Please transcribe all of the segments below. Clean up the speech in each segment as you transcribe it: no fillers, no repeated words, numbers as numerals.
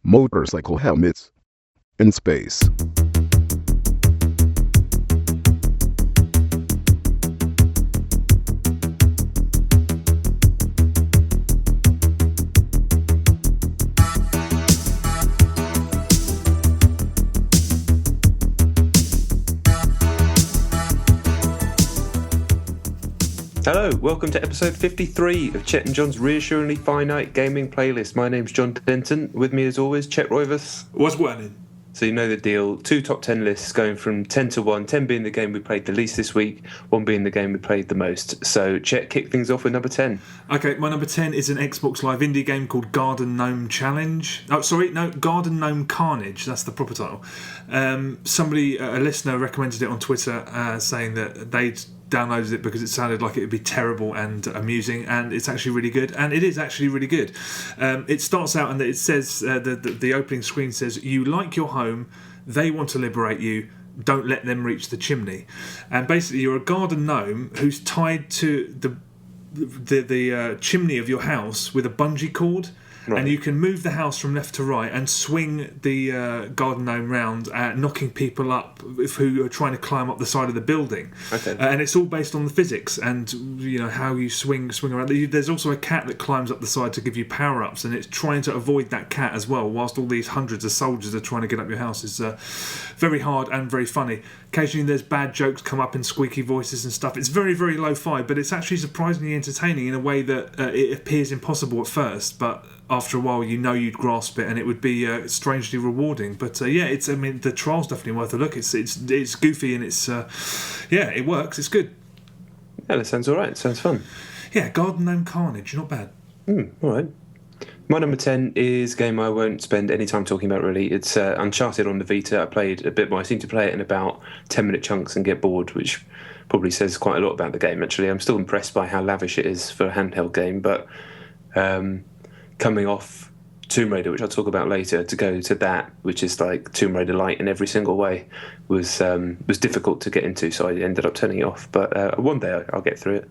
motorcycle helmets in space. Hello, welcome to episode 53 of Chet and John's reassuringly finite gaming playlist. My name's John Denton. With me as always, Chet Roivas. What's running? So you know the deal, 2 top 10 lists going from 10 to 1, 10 being the game we played the least this week, 1 being the game we played the most. So Chet, kick things off with number 10. Okay, my number 10 is an Xbox Live indie game called Garden Gnome Garden Gnome Carnage, that's the proper title. Somebody, a listener, recommended it on Twitter saying that they'd downloaded it because it sounded like it would be terrible and amusing, and it's actually really good, and it is actually really good. It starts out and it says, the opening screen says, "You like your home, they want to liberate you, don't let them reach the chimney." And basically you're a garden gnome who's tied to the chimney of your house with a bungee cord. Right. And you can move the house from left to right and swing the garden gnome round, knocking people up who are trying to climb up the side of the building. Okay. And it's all based on the physics and how you swing around. There's also a cat that climbs up the side to give you power-ups, and it's trying to avoid that cat as well, whilst all these hundreds of soldiers are trying to get up your house. It's very hard and very funny. Occasionally there's bad jokes come up in squeaky voices and stuff. It's very, very lo-fi, but it's actually surprisingly entertaining in a way that it appears impossible at first, but after a while you'd grasp it and it would be strangely rewarding. But the trial's definitely worth a look. It's goofy and it works. It's good. Yeah, that sounds alright. Sounds fun. Yeah, Garden Gnome Carnage, not bad. Alright. My number 10 is a game I won't spend any time talking about, really. It's Uncharted on the Vita. I played a bit more. I seem to play it in about 10-minute chunks and get bored, which probably says quite a lot about the game, actually. I'm still impressed by how lavish it is for a handheld game, but coming off Tomb Raider, which I'll talk about later, to go to that, which is like Tomb Raider light in every single way, was difficult to get into, so I ended up turning it off. But one day I'll get through it.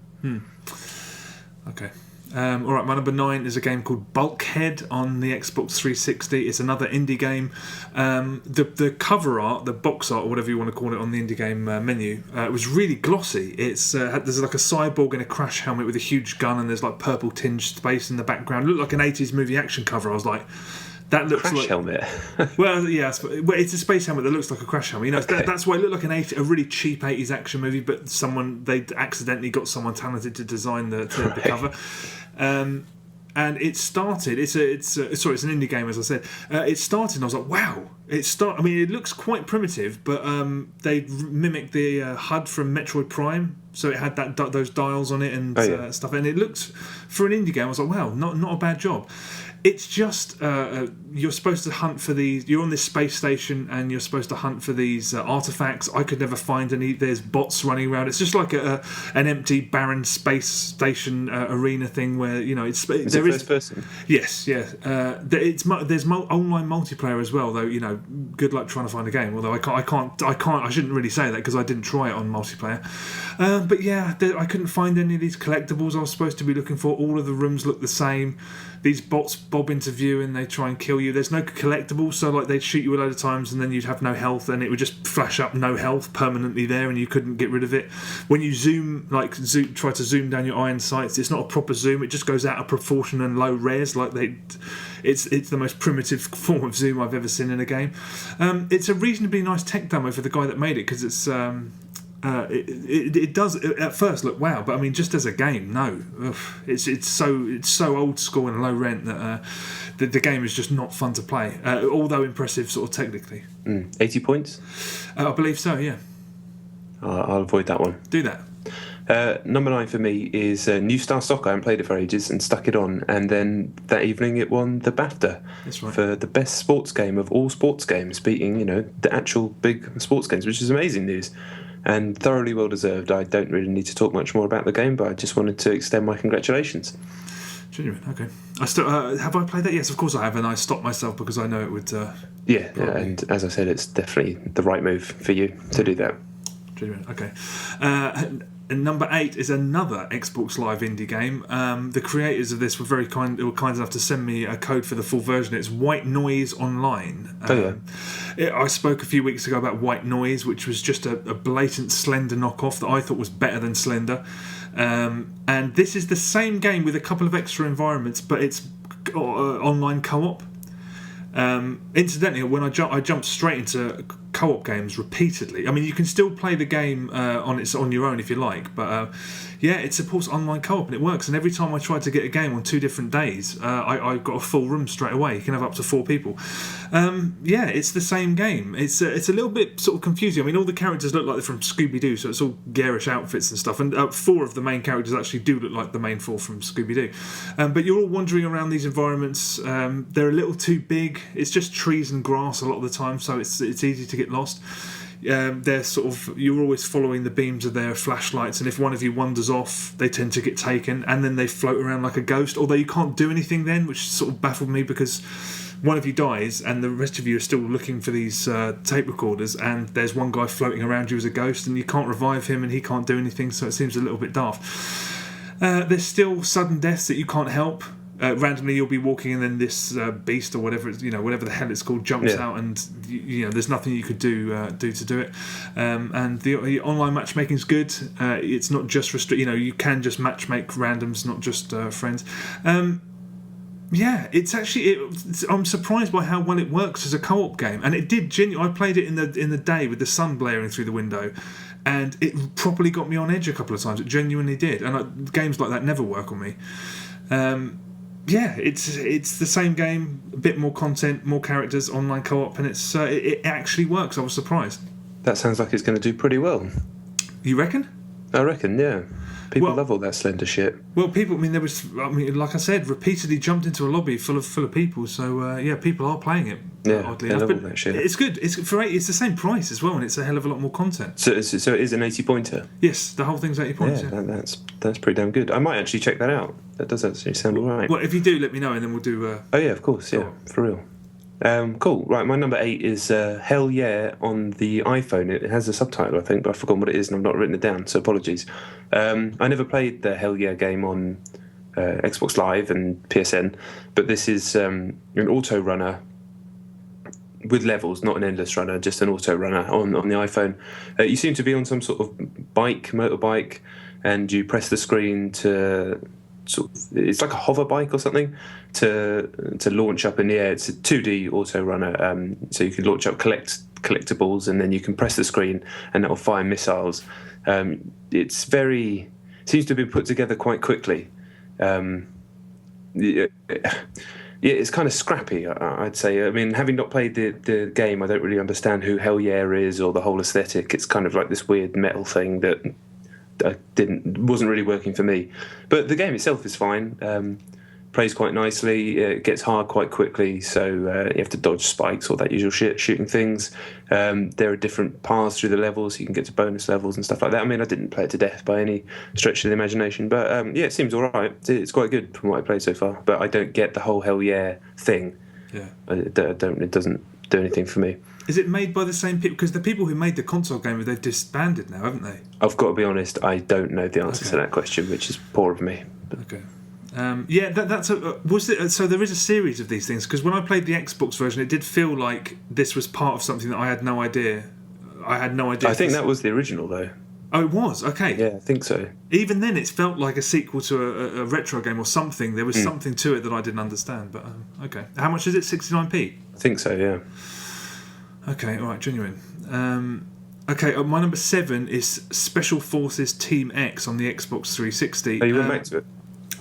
Okay. All right, my number 9 is a game called Bulkhead on the Xbox 360. It's another indie game. The cover art, the box art, or whatever you want to call it, on the indie game menu, was really glossy. There's like a cyborg in a crash helmet with a huge gun, and there's like purple tinged space in the background. It looked like an 80s movie action cover. I was like, that looks crash like helmet. Well, yeah, it's a space helmet that looks like a crash helmet. Okay. That's why it looked like a really cheap 80s action movie, but they accidentally got someone talented to design the cover. And it started. It's an indie game, as I said. It started, and I was like, wow. It looks quite primitive, but they mimicked the HUD from Metroid Prime, so it had those dials on it and stuff. And it looked, for an indie game, I was like, wow, not a bad job. It's just you're supposed to hunt for these. You're on this space station and you're supposed to hunt for these artifacts. I could never find any. There's bots running around. It's just like an empty, barren space station arena thing where it's. Is it first person? Yes, yeah. There's online multiplayer as well, though. Good luck trying to find a game. Although I can't. I shouldn't really say that because I didn't try it on multiplayer. But yeah, I couldn't find any of these collectibles I was supposed to be looking for. All of the rooms look the same. These bots bob into view and they try and kill you. There's no collectibles, so like they'd shoot you a load of times and then you'd have no health, and it would just flash up no health permanently there, and you couldn't get rid of it. When you try to zoom down your iron sights, it's not a proper zoom. It just goes out of proportion and low res. It's the most primitive form of zoom I've ever seen in a game. It's a reasonably nice tech demo for the guy that made it, because it's. It does at first look wow, but just as a game, no. It's so old school and low rent that the game is just not fun to play. Although impressive, sort of technically. 80 points. I believe so. Yeah. I'll avoid that one. Do that. Number 9 for me is New Star Soccer. I haven't played it for ages and stuck it on, and then that evening it won the BAFTA. That's right. For the best sports game of all sports games, beating the actual big sports games, which is amazing news. And thoroughly well deserved. I don't really need to talk much more about the game, but I just wanted to extend my congratulations. Genuine, okay. I still have I played that? Yes, of course I have, and I stopped myself because I know it would. Yeah, and as I said, it's definitely the right move for you to do that. Genuine, okay. And number 8 is another Xbox Live indie game. The creators of this were kind enough to send me a code for the full version. It's White Noise Online. I spoke a few weeks ago about White Noise, which was just a blatant Slender knockoff that I thought was better than Slender. And this is the same game with a couple of extra environments, but it's online co-op. Incidentally, when I jumped straight into co-op games repeatedly. I mean, you can still play the game on your own if you like, but it supports online co-op and it works. And every time I tried to get a game on 2 different days, I got a full room straight away. You can have up to 4 people. It's the same game. It's a little bit sort of confusing. I mean, all the characters look like they're from Scooby-Doo, so it's all garish outfits and stuff. And 4 of the main characters actually do look like the main 4 from Scooby-Doo. But you're all wandering around these environments. They're a little too big. It's just trees and grass a lot of the time, so it's easy to get lost. They're you're always following the beams of their flashlights, and if one of you wanders off, they tend to get taken, and then they float around like a ghost. Although you can't do anything then, which sort of baffled me, because one of you dies and the rest of you are still looking for these tape recorders, and there's one guy floating around you as a ghost, and you can't revive him, and he can't do anything, so it seems a little bit daft. There's still sudden deaths that you can't help. Randomly you'll be walking and then this beast or whatever the hell it's called jumps out, and there's nothing you could do to do it. And the online matchmaking's good. It's not just you can just matchmake randoms, not just friends. It's actually I'm surprised by how well it works as a co-op game, and it did I played it in the day with the sun blaring through the window, and it properly got me on edge a couple of times. It genuinely did, and games like that never work on me. It's the same game, a bit more content, more characters, online co-op, and it actually works. I was surprised. That sounds like it's going to do pretty well. You reckon? I reckon, yeah. People love all that Slender shit. Well, like I said, repeatedly jumped into a lobby full of people. So people are playing it. Oddly enough, love all that shit. It's good. It's the same price as well, and it's a hell of a lot more content. So it is an 80 pointer. Yes, the whole thing's 80 points. Yeah, that's pretty damn good. I might actually check that out. That does actually sound alright. Well, if you do, let me know, and then we'll do. Oh yeah, of course, yeah, for real. Cool. Right, my number 8 is Hell Yeah on the iPhone. It has a subtitle, I think, but I've forgotten what it is and I've not written it down, so apologies. I never played the Hell Yeah game on Xbox Live and PSN, but this is an auto runner with levels, not an endless runner, just an auto runner on the iPhone. You seem to be on some sort of motorbike, and you press the screen to it's like a hover bike or something to launch up in the air. It's a 2D auto runner, so you can launch up collectibles, and then you can press the screen and it'll fire missiles. It's seems to be put together quite quickly. It's kind of scrappy, I'd say. I mean, having not played the game, I don't really understand who Hell Yeah is or the whole aesthetic. It's kind of like this weird metal thing that wasn't really working for me, but the game itself is fine. Plays quite nicely. It gets hard quite quickly, so you have to dodge spikes, all that usual shit, shooting things. There are different paths through the levels, so you can get to bonus levels and stuff like that. I mean, I didn't play it to death by any stretch of the imagination, but it seems all right. It's quite good from what I played so far, but I don't get the whole Hell Yeah thing. Yeah, it doesn't do anything for me. Is it made by the same people? Because the people who made the console game, they've disbanded now, haven't they? I've got to be honest, I don't know the answer to that question, which is poor of me. Okay. So there is a series of these things, because when I played the Xbox version, it did feel like this was part of something that I had no idea. I think that was the original, though. Oh, it was? Okay. Yeah, I think so. Even then, it felt like a sequel to a retro game or something. There was something to it that I didn't understand, but okay. How much is it? 69p? I think so, yeah. Okay, all right, genuine. My number 7 is Special Forces Team X on the Xbox 360. Oh, you went back to it?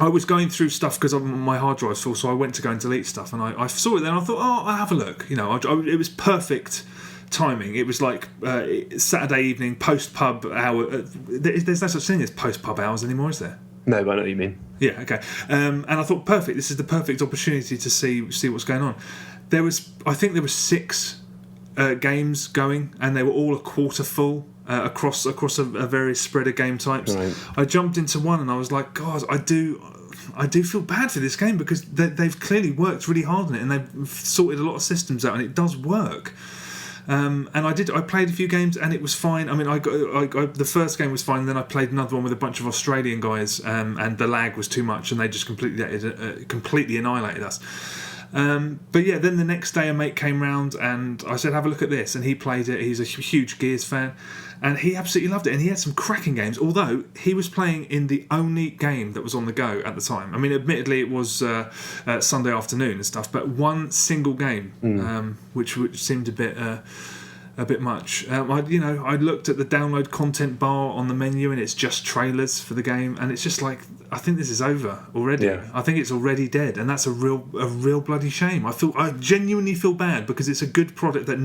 I was going through stuff because my hard drive's full, so I went to go and delete stuff, and I saw it there, and I thought, I'll have a look. It was perfect timing. It was like Saturday evening, post-pub hour. There's no such thing as post-pub hours anymore, is there? No, but I know what you mean. Yeah, okay. And I thought, perfect, this is the perfect opportunity to see what's going on. I think there were 6 games going, and they were all a quarter full across a various spread of game types. Right. I jumped into one and I was like, God, I do feel bad for this game, because they've clearly worked really hard on it, and they've sorted a lot of systems out, and it does work. And I played a few games and it was fine. I mean, the first game was fine, and then I played another one with a bunch of Australian guys, and the lag was too much, and they just completely annihilated us. But yeah, then the next day a mate came round and I said, have a look at this, and he played it. He's a huge Gears fan, and he absolutely loved it, and he had some cracking games, although he was playing in the only game that was on the go at the time. I mean, admittedly it was Sunday afternoon and stuff, but one single game, which seemed a bit much. I looked at the download content bar on the menu, and it's just trailers for the game, and it's just like, I think this is over already. Yeah. I think it's already dead, and that's a real bloody shame. I genuinely feel bad, because it's a good product that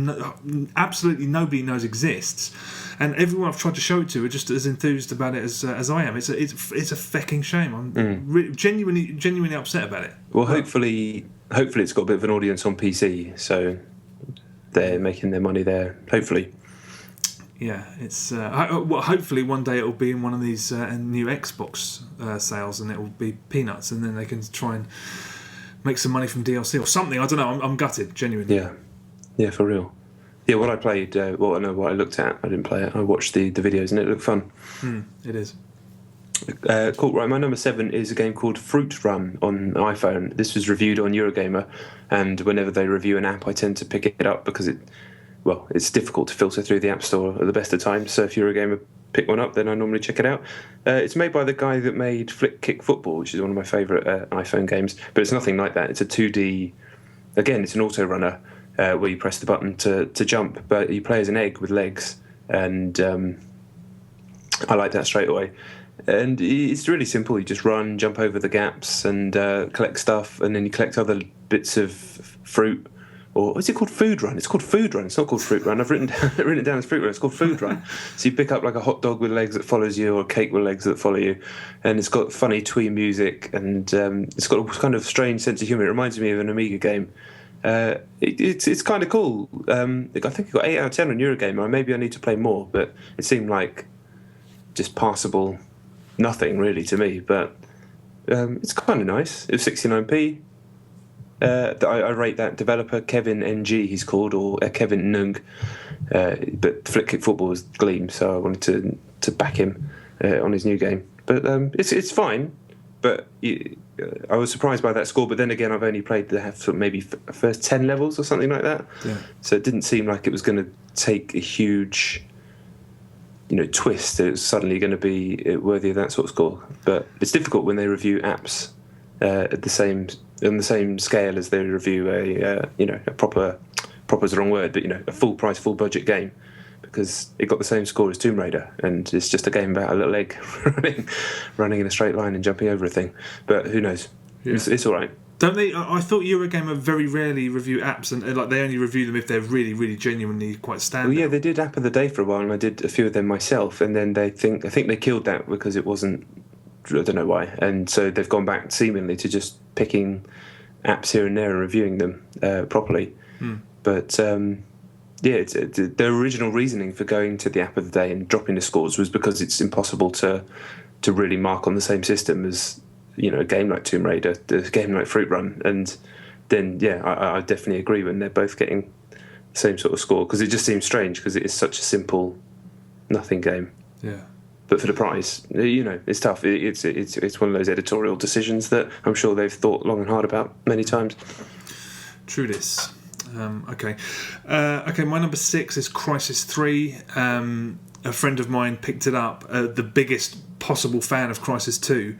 absolutely nobody knows exists, and everyone I've tried to show it to are just as enthused about it as I am. It's a fecking shame. I'm genuinely upset about it. Well, hopefully it's got a bit of an audience on PC, so they're making their money there, hopefully. Yeah, it's hopefully one day it'll be in one of these new Xbox sales, and it'll be peanuts, and then they can try and make some money from DLC or something. I don't know. I'm gutted, genuinely. Yeah, for real. Yeah, what I played, what I looked at, I didn't play it. I watched the videos, and it looked fun. It is. Cool. Right, my number 7 is a game called Fruit Run on iPhone. This was reviewed on Eurogamer, and whenever they review an app, I tend to pick it up because it's difficult to filter through the App Store at the best of times. So if Eurogamer pick one up, then I normally check it out. It's made by the guy that made Flick Kick Football, which is one of my favourite iPhone games, but it's nothing like that. It's a 2D. Again, it's an auto runner where you press the button to jump, but you play as an egg with legs, and I like that straight away. And it's really simple. You just run, jump over the gaps, and collect stuff, and then you collect other bits of fruit. Or is it called Food Run? It's called Food Run. It's not called Fruit Run. I've written it down as Fruit Run. It's called Food Run. So you pick up like a hot dog with legs that follows you, or a cake with legs that follow you, and it's got funny twee music, and it's got a kind of strange sense of humour. It reminds me of an Amiga game. It's kind of cool. I think it got 8 out of 10 on Eurogamer. Maybe I need to play more, but it seemed like just passable nothing really to me. But it's kind of nice. It was 69p. I rate that developer Kevin NG, he's called, or Kevin Nung. But Flick Kick Football was Gleam, so I wanted to back him on his new game. But it's fine. But I was surprised by that score. But then again, I've only played maybe first 10 levels or something like that. Yeah. So it didn't seem like it was going to take a huge, twist. It was suddenly going to be worthy of that sort of score. But it's difficult when they review apps on the same scale as they review a proper is the wrong word, but a full price, full budget game, because it got the same score as Tomb Raider, and it's just a game about a little egg running in a straight line and jumping over a thing. But who knows? Yeah. It's all right. Don't they? I thought Eurogamer very rarely review apps, and like they only review them if they're really, really genuinely quite standout. Well, yeah, they did App of the Day for a while, and I did a few of them myself, and then I think they killed that because it wasn't. I don't know why, and so they've gone back seemingly to just picking apps here and there and reviewing them properly. But their original reasoning for going to the App of the Day and dropping the scores was because it's impossible to really mark on the same system as a game like Tomb Raider, a game like Fruit Run, and then I definitely agree when they're both getting the same sort of score, because it just seems strange because it is such a simple nothing game. Yeah. But for the price, it's tough. It's one of those editorial decisions that I'm sure they've thought long and hard about many times. True this. Okay. My number 6 is Crysis 3. A friend of mine picked it up. The biggest possible fan of Crysis 2,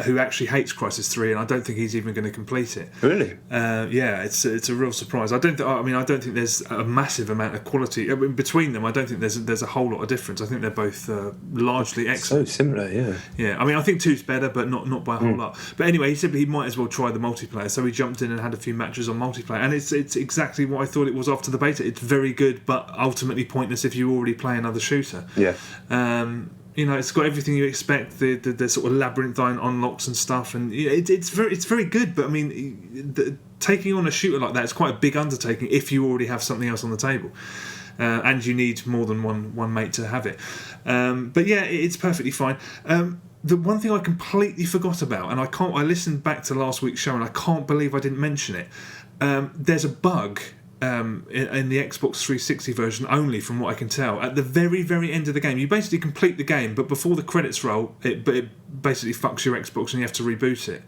who actually hates Crysis 3, and I don't think he's even going to complete it. Really? Yeah, it's a real surprise. I don't think there's a massive amount of quality between them. I don't think there's a whole lot of difference. I think they're both largely excellent. So similar, yeah. Yeah, I think 2's better, but not by a whole lot. But anyway, he said he might as well try the multiplayer, so he jumped in and had a few matches on multiplayer, and it's exactly what I thought it was after the beta. It's very good, but ultimately pointless if you already play another shooter. Yeah. It's got everything you expect, the sort of labyrinthine unlocks and stuff, and it's very good. But taking on a shooter like that is quite a big undertaking if you already have something else on the table, and you need more than one mate to have it. But yeah, it's perfectly fine. The one thing I completely forgot about, and I listened back to last week's show, and I can't believe I didn't mention it. There's a bug in the Xbox 360 version only, from what I can tell. At the very, very end of the game, you basically complete the game, but before the credits roll, it basically fucks your Xbox and you have to reboot it.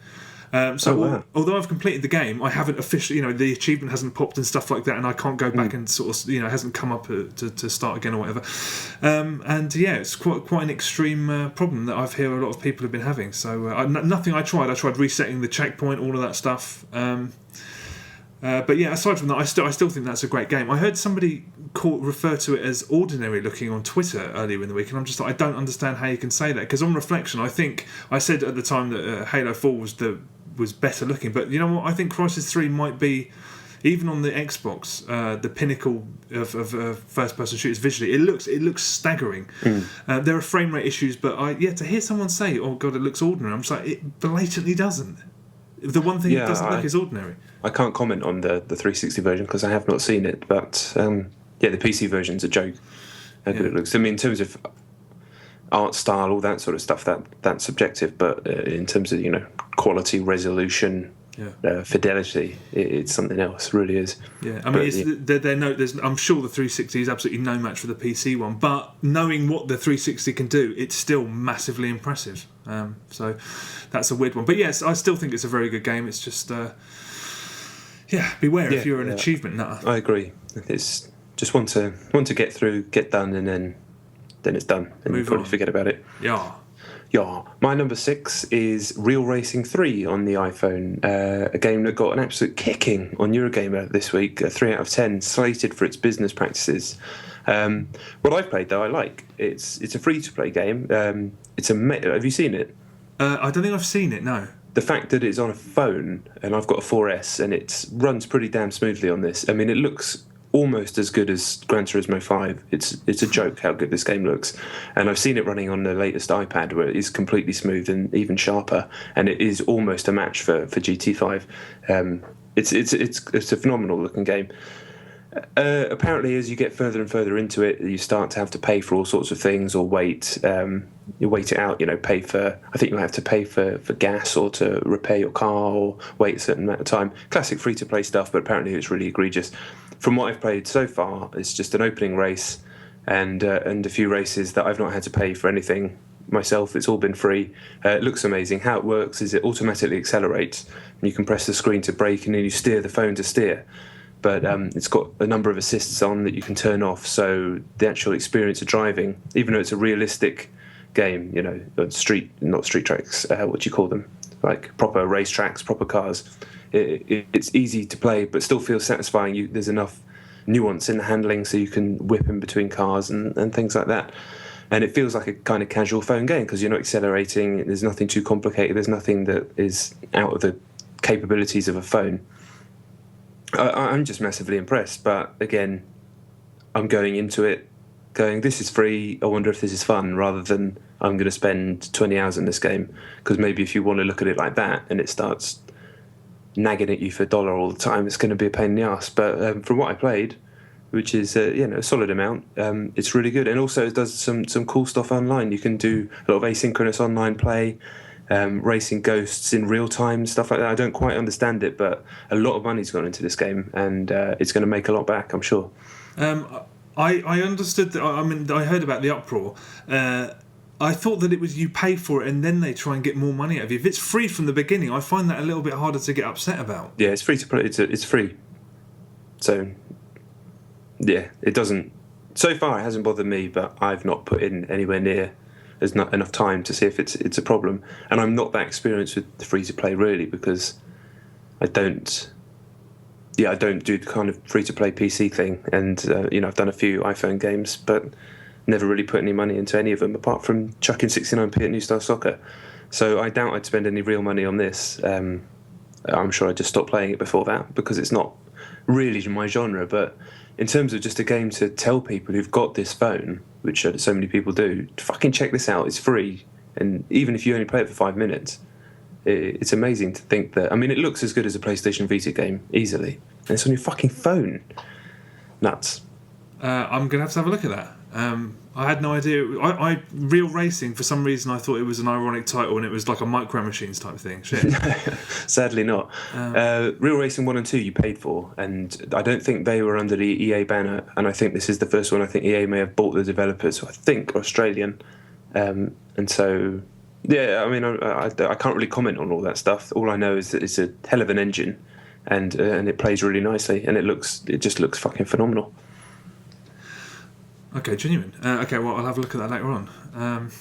Although I've completed the game, I haven't officially, the achievement hasn't popped and stuff like that, and I can't go back and sort of, it hasn't come up to start again or whatever. It's quite an extreme problem that I've heard a lot of people have been having. So nothing I tried resetting the checkpoint, all of that stuff. But yeah, aside from that, I still think that's a great game. I heard somebody refer to it as ordinary looking on Twitter earlier in the week, and I'm just like, I don't understand how you can say that, because on reflection, I think I said at the time that Halo 4 was better looking, but you know what? I think Crysis 3 might be, even on the Xbox, the pinnacle of first-person shooters visually. It looks staggering. There are frame rate issues, but to hear someone say, "Oh God, it looks ordinary," I'm just like, it blatantly doesn't. The one thing it doesn't look is ordinary. I can't comment on the 360 version because I have not seen it, but the PC version's a joke. How good it looks. I mean, in terms of art style, all that sort of stuff, that's subjective, but in terms of quality, resolution, fidelity, it's something else. Really is. Yeah, I mean, I'm sure the 360 is absolutely no match for the PC one, but knowing what the 360 can do, it's still massively impressive. So that's a weird one, but yes, I still think it's a very good game. It's just beware if you're an achievement nutter. I agree. It's just want to get through, get done, and then it's done, and you probably forget about it. Yeah. My number 6 is Real Racing 3 on the iPhone, a game that got an absolute kicking on Eurogamer this week, a 3 out of 10, slated for its business practices. What I've played, though, I like. It's a free-to-play game. Have you seen it? I don't think I've seen it, no. The fact that it's on a phone, and I've got a 4S, and it runs pretty damn smoothly on this. I mean, it looks almost as good as Gran Turismo 5. It's a joke how good this game looks, and I've seen it running on the latest iPad where it is completely smooth and even sharper, and it is almost a match for GT5. It's a phenomenal looking game. Apparently, as you get further and further into it, you start to have to pay for all sorts of things, or wait. You wait it out. Pay for. I think you'll have to pay for gas, or to repair your car, or wait a certain amount of time. Classic free-to-play stuff, but apparently it's really egregious. From what I've played so far, it's just an opening race and a few races that I've not had to pay for anything myself. It's all been free. It looks amazing. How it works is it automatically accelerates, and you can press the screen to brake, and then you steer the phone to steer. But it's got a number of assists on that you can turn off, so the actual experience of driving, even though it's a realistic game, not street tracks, what do you call them? Like proper race tracks, proper cars. It's easy to play, but still feels satisfying. There's enough nuance in the handling, so you can whip in between cars and things like that. And it feels like a kind of casual phone game because you're not accelerating. There's nothing too complicated. There's nothing that is out of the capabilities of a phone. I'm just massively impressed, but again, I'm going into it going, this is free, I wonder if this is fun, rather than I'm going to spend 20 hours in this game, because maybe if you want to look at it like that and it starts nagging at you for $1 all the time, it's going to be a pain in the ass. But from what I played, which is a solid amount, it's really good, and also it does some cool stuff online. You can do a lot of asynchronous online play, racing ghosts in real time, stuff like that. I don't quite understand it, but a lot of money's gone into this game, and it's going to make a lot back, I'm sure. I understood that. I mean, I heard about the uproar. I thought that it was you pay for it and then they try and get more money out of you. If it's free from the beginning, I find that a little bit harder to get upset about. Yeah, it's free to play. It's free, so yeah, it doesn't. So far, it hasn't bothered me, but I've not put in anywhere near. There's not enough time to see if it's a problem, and I'm not that experienced with the free to play really, because I don't do the kind of free to play PC thing, and I've done a few iPhone games, but never really put any money into any of them apart from chucking 69p at New Star Soccer. So I doubt I'd spend any real money on this. I'm sure I'd just stop playing it before that because it's not really my genre. But in terms of just a game to tell people who've got this phone, which so many people do, fucking check this out. It's free, and even if you only play it for 5 minutes, it's amazing to think that. I mean, it looks as good as a PlayStation Vita game easily, and it's on your fucking phone. Nuts. I'm gonna have to have a look at that. I had no idea. Real Racing, for some reason, I thought it was an ironic title and it was like a Micro Machines type thing. Shit. Sadly not. Real Racing 1 and 2 you paid for, and I don't think they were under the EA banner, and I think this is the first one. I think EA may have bought the developers, I think Australian. And so, yeah, I mean, I can't really comment on all that stuff. All I know is that it's a hell of an engine, and it plays really nicely, and it just looks fucking phenomenal. Okay, genuine. Okay, well, I'll have a look at that later on.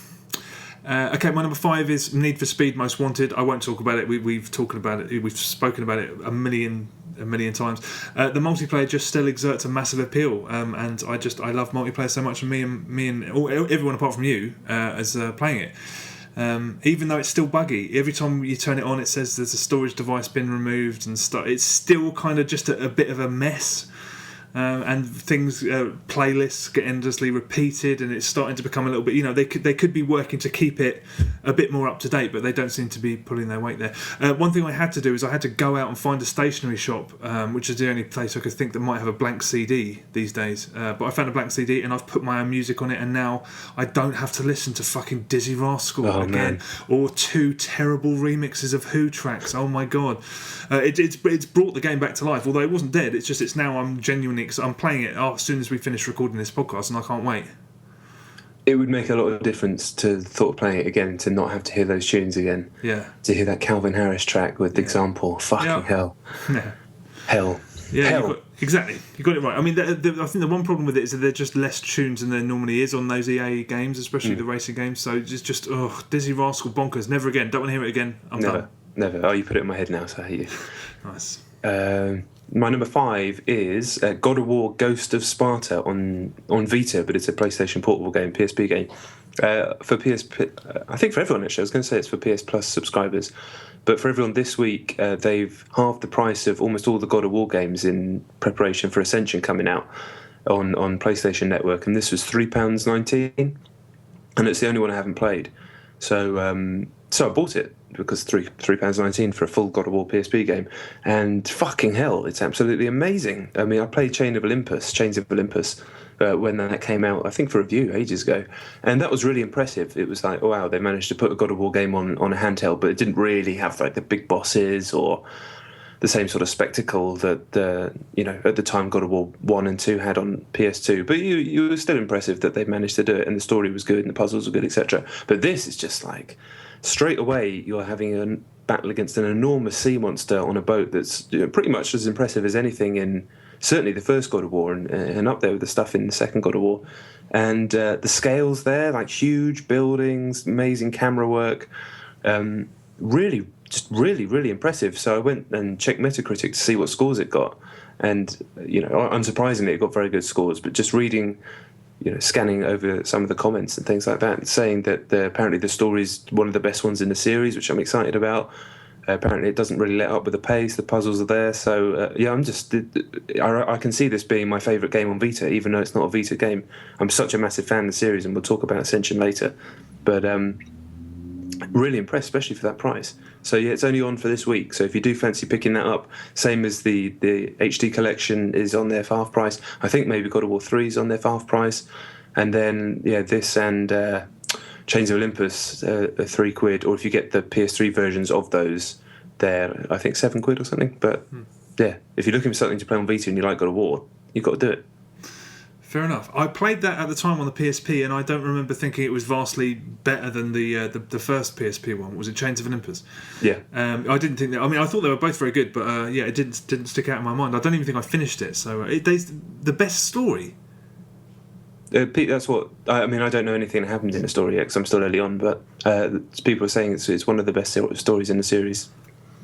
Okay, my number 5 is Need for Speed Most Wanted. I won't talk about it. We've talked about it. We've spoken about it a million times. The multiplayer just still exerts a massive appeal, and I love multiplayer so much. And me and everyone apart from you as playing it. Even though it's still buggy, every time you turn it on, it says there's a storage device been removed and stuff. It's still kind of just a bit of a mess. And things, playlists get endlessly repeated, and it's starting to become a little bit. They could be working to keep it a bit more up to date, but they don't seem to be pulling their weight there. One thing I had to do is I had to go out and find a stationery shop, which is the only place I could think that might have a blank CD these days. But I found a blank CD, and I've put my own music on it, and now I don't have to listen to fucking Dizzy Rascal again, or 2 terrible remixes of Who tracks. Oh my god, it's brought the game back to life. Although it wasn't dead, it's now I'm genuinely. Because I'm playing it as soon as we finish recording this podcast, and I can't wait. It would make a lot of difference to the thought of playing it again, to not have to hear those tunes again. Yeah. To hear that Calvin Harris track with Example. Fucking hell. Yeah. Hell. Yeah, hell. Exactly. You got it right. I mean, I think the one problem with it is that there are just less tunes than there normally is on those EA games, especially the racing games. So it's just Dizzy Rascal bonkers. Never again. Don't want to hear it again. I'm done. Never. Oh, you put it in my head now, so I hate you. Nice. My number 5 is God of War Ghost of Sparta on Vita, but it's a PlayStation portable game, PSP game. For PSP, I think for everyone actually, I was going to say it's for PS Plus subscribers, but for everyone this week, they've halved the price of almost all the God of War games in preparation for Ascension coming out on PlayStation Network, and this was £3.19, and it's the only one I haven't played. So I bought it because £3.19 for a full God of War PSP game, and fucking hell, it's absolutely amazing. I mean, I played Chains of Olympus when that came out, I think for review ages ago, and that was really impressive. It was like, oh wow, they managed to put a God of War game on a handheld, but it didn't really have like the big bosses or the same sort of spectacle that at the time God of War 1 and 2 had on PS2. But you were still impressive that they managed to do it, and the story was good and the puzzles were good, etc. But this is just like straight away you're having a battle against an enormous sea monster on a boat that's pretty much as impressive as anything in certainly the first God of War, and up there with the stuff in the second God of War. And the scales there, like huge buildings, amazing camera work, really impressive. So I went and checked Metacritic to see what scores it got, and unsurprisingly it got very good scores. But just reading, scanning over some of the comments and things like that, saying that apparently the story's one of the best ones in the series, which I'm excited about. Apparently it doesn't really let up with the pace, the puzzles are there, so I can see this being my favourite game on Vita, even though it's not a Vita game. I'm such a massive fan of the series, and we'll talk about Ascension later, but really impressed, especially for that price. So yeah, it's only on for this week, so if you do fancy picking that up, same as the HD collection is on there for half price. I think maybe God of War 3 is on there for half price, and then this and Chains of Olympus are £3, or if you get the PS3 versions of those, they're I think £7 or something. But yeah, if you're looking for something to play on Vita and you like God of War, you've got to do it. Fair enough. I played that at the time on the PSP, and I don't remember thinking it was vastly better than the first PSP one. Was it Chains of Olympus? Yeah. I didn't think that. I mean, I thought they were both very good, but it didn't stick out in my mind. I don't even think I finished it. So the best story. That's what I mean. I don't know anything that happened in the story yet because I'm still early on, but people are saying it's one of the best stories in the series.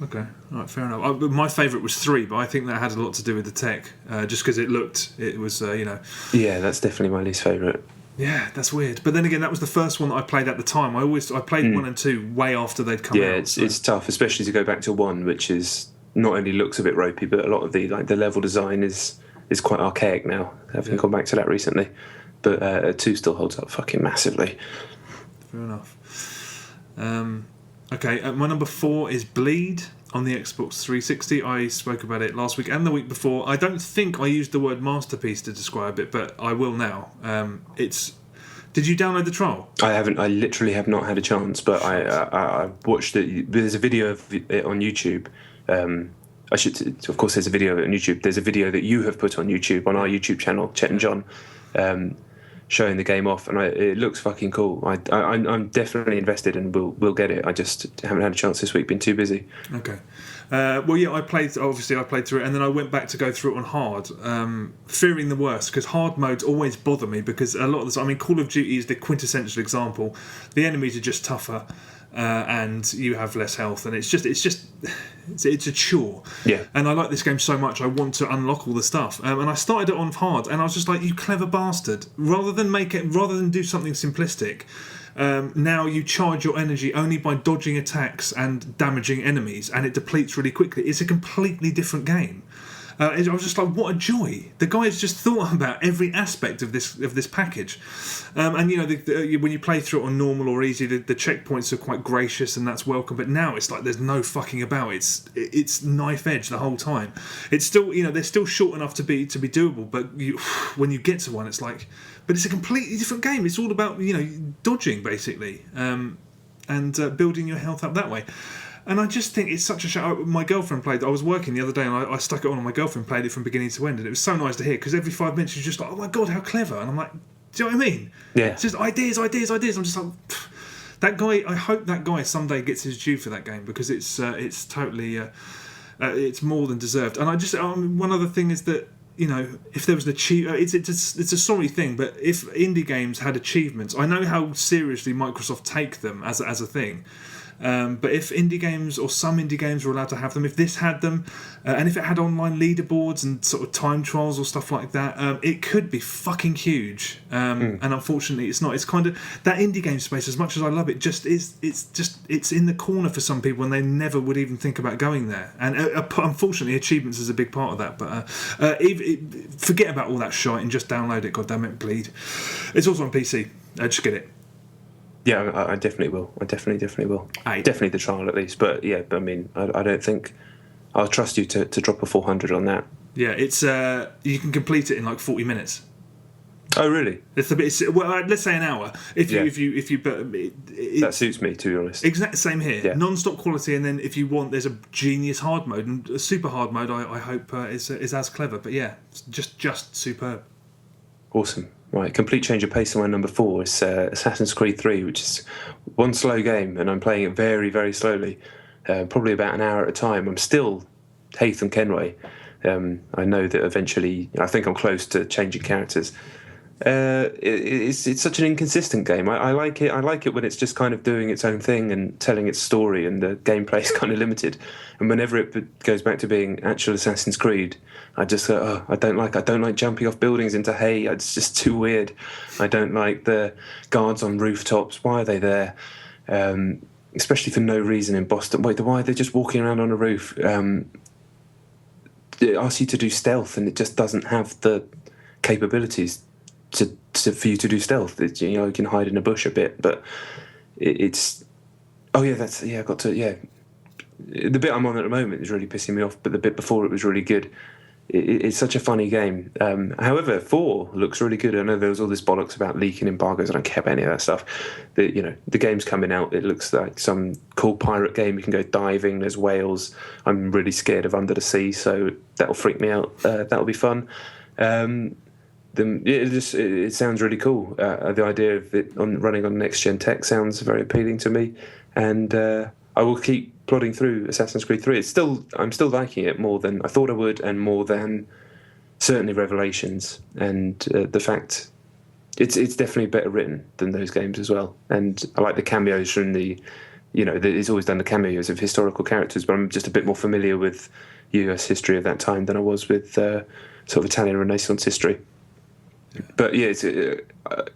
Okay, all right, fair enough. My favourite was 3, but I think that had a lot to do with the tech, just because it was. Yeah, that's definitely my least favourite. Yeah, that's weird. But then again, that was the first one that I played at the time. I played 1 and 2 way after they'd come out. Yeah, it's tough, especially to go back to 1, which is not only looks a bit ropey, but a lot of the level design is quite archaic now. Having gone back to that recently. But 2 still holds up fucking massively. Fair enough. Okay, my number 4 is Bleed on the Xbox 360. I spoke about it last week and the week before. I don't think I used the word masterpiece to describe it, but I will now. It's Did you download the trial? I haven't. I literally have not had a chance, but I watched it. There's a video of it on YouTube. Of course, there's a video of it on YouTube. There's a video that you have put on YouTube, on our YouTube channel, Chet and John, showing the game off, and it looks fucking cool. I'm definitely invested, and we'll get it. I just haven't had a chance this week. Been too busy. Okay. Well, yeah, I played through it, and then I went back to go through it on hard, fearing the worst, because hard modes always bother me, because a lot of the time, I mean, Call of Duty is the quintessential example. The enemies are just tougher, and you have less health, and it's a chore. Yeah. And I like this game so much, I want to unlock all the stuff. And I started it on hard, and I was just like, you clever bastard. Rather than do something simplistic, now you charge your energy only by dodging attacks and damaging enemies, and it depletes really quickly. It's a completely different game. I was just like, what a joy! The guy has just thought about every aspect of this package. And you know, when you play through it on normal or easy, the checkpoints are quite gracious, and that's welcome. But now it's like there's no fucking about. It's knife edge the whole time. It's still, you know, they're still short enough to be doable. But when you get to one, it's like, but it's a completely different game. It's all about, you know, dodging basically, and building your health up that way. And I just think it's such a shame. My girlfriend played. I was working the other day, and I stuck it on, and my girlfriend played it from beginning to end, and it was so nice to hear, because every 5 minutes she's just like, "Oh my god, how clever!" And I'm like, "Do you know what I mean?" Yeah. It's just ideas. I'm just like, that guy. I hope that guy someday gets his due for that game, because it's totally it's more than deserved. And I just one other thing is that, you know, if there was an achievement, it's a sorry thing, but if indie games had achievements, I know how seriously Microsoft take them as a thing. But if indie games, or some indie games, were allowed to have them, if this had them, and if it had online leaderboards and sort of time trials or stuff like that, it could be fucking huge. And unfortunately, it's not. It's kind of that indie game space. As much as I love it, it's in the corner for some people, and they never would even think about going there. And unfortunately, achievements is a big part of that. But forget about all that shite and just download it. God damn it, bleed. It's also on PC. Just get it. Yeah, I definitely will. I definitely will. Definitely the trial at least. But yeah, I mean, I don't think I'll trust you to drop a 400 on that. Yeah, it's you can complete it in like 40 minutes. Oh really? Let's say an hour. That suits me, to be honest. Exactly same here. Yeah. Non-stop quality, and then if you want, there's a genius hard mode, and a super hard mode. I hope is as clever. But yeah, it's just superb. Awesome. Right, complete change of pace on my number 4 is Assassin's Creed 3, which is one slow game, and I'm playing it very, very slowly, probably about an hour at a time. I'm still Haytham Kenway. I know that eventually, I think I'm close to changing characters. It's such an inconsistent game. I like it. I like it when it's just kind of doing its own thing and telling its story, and the gameplay is kind of limited. And whenever it goes back to being actual Assassin's Creed, I just go, oh, I don't like jumping off buildings into hay. It's just too weird. I don't like the guards on rooftops. Why are they there? Especially for no reason in Boston. Why are they just walking around on a roof? It asks you to do stealth, and it just doesn't have the capabilities for you to do stealth. You can hide in a bush a bit, but it's. Oh yeah, I got to. Yeah, the bit I'm on at the moment is really pissing me off, but the bit before it was really good. It's such a funny game. However, 4 looks really good. I know there was all this bollocks about leaking embargoes. I don't care about any of that stuff. The game's coming out. It looks like some cool pirate game. You can go diving. There's whales. I'm really scared of under the sea, so that'll freak me out. That'll be fun. It sounds really cool. The idea of it running on next gen tech sounds very appealing to me, and I will keep plodding through Assassin's Creed 3. I'm still liking it more than I thought I would, and more than certainly Revelations. And the fact it's definitely better written than those games as well. And I like the cameos from it's always done the cameos of historical characters, but I'm just a bit more familiar with US history of that time than I was with sort of Italian Renaissance history. But yeah,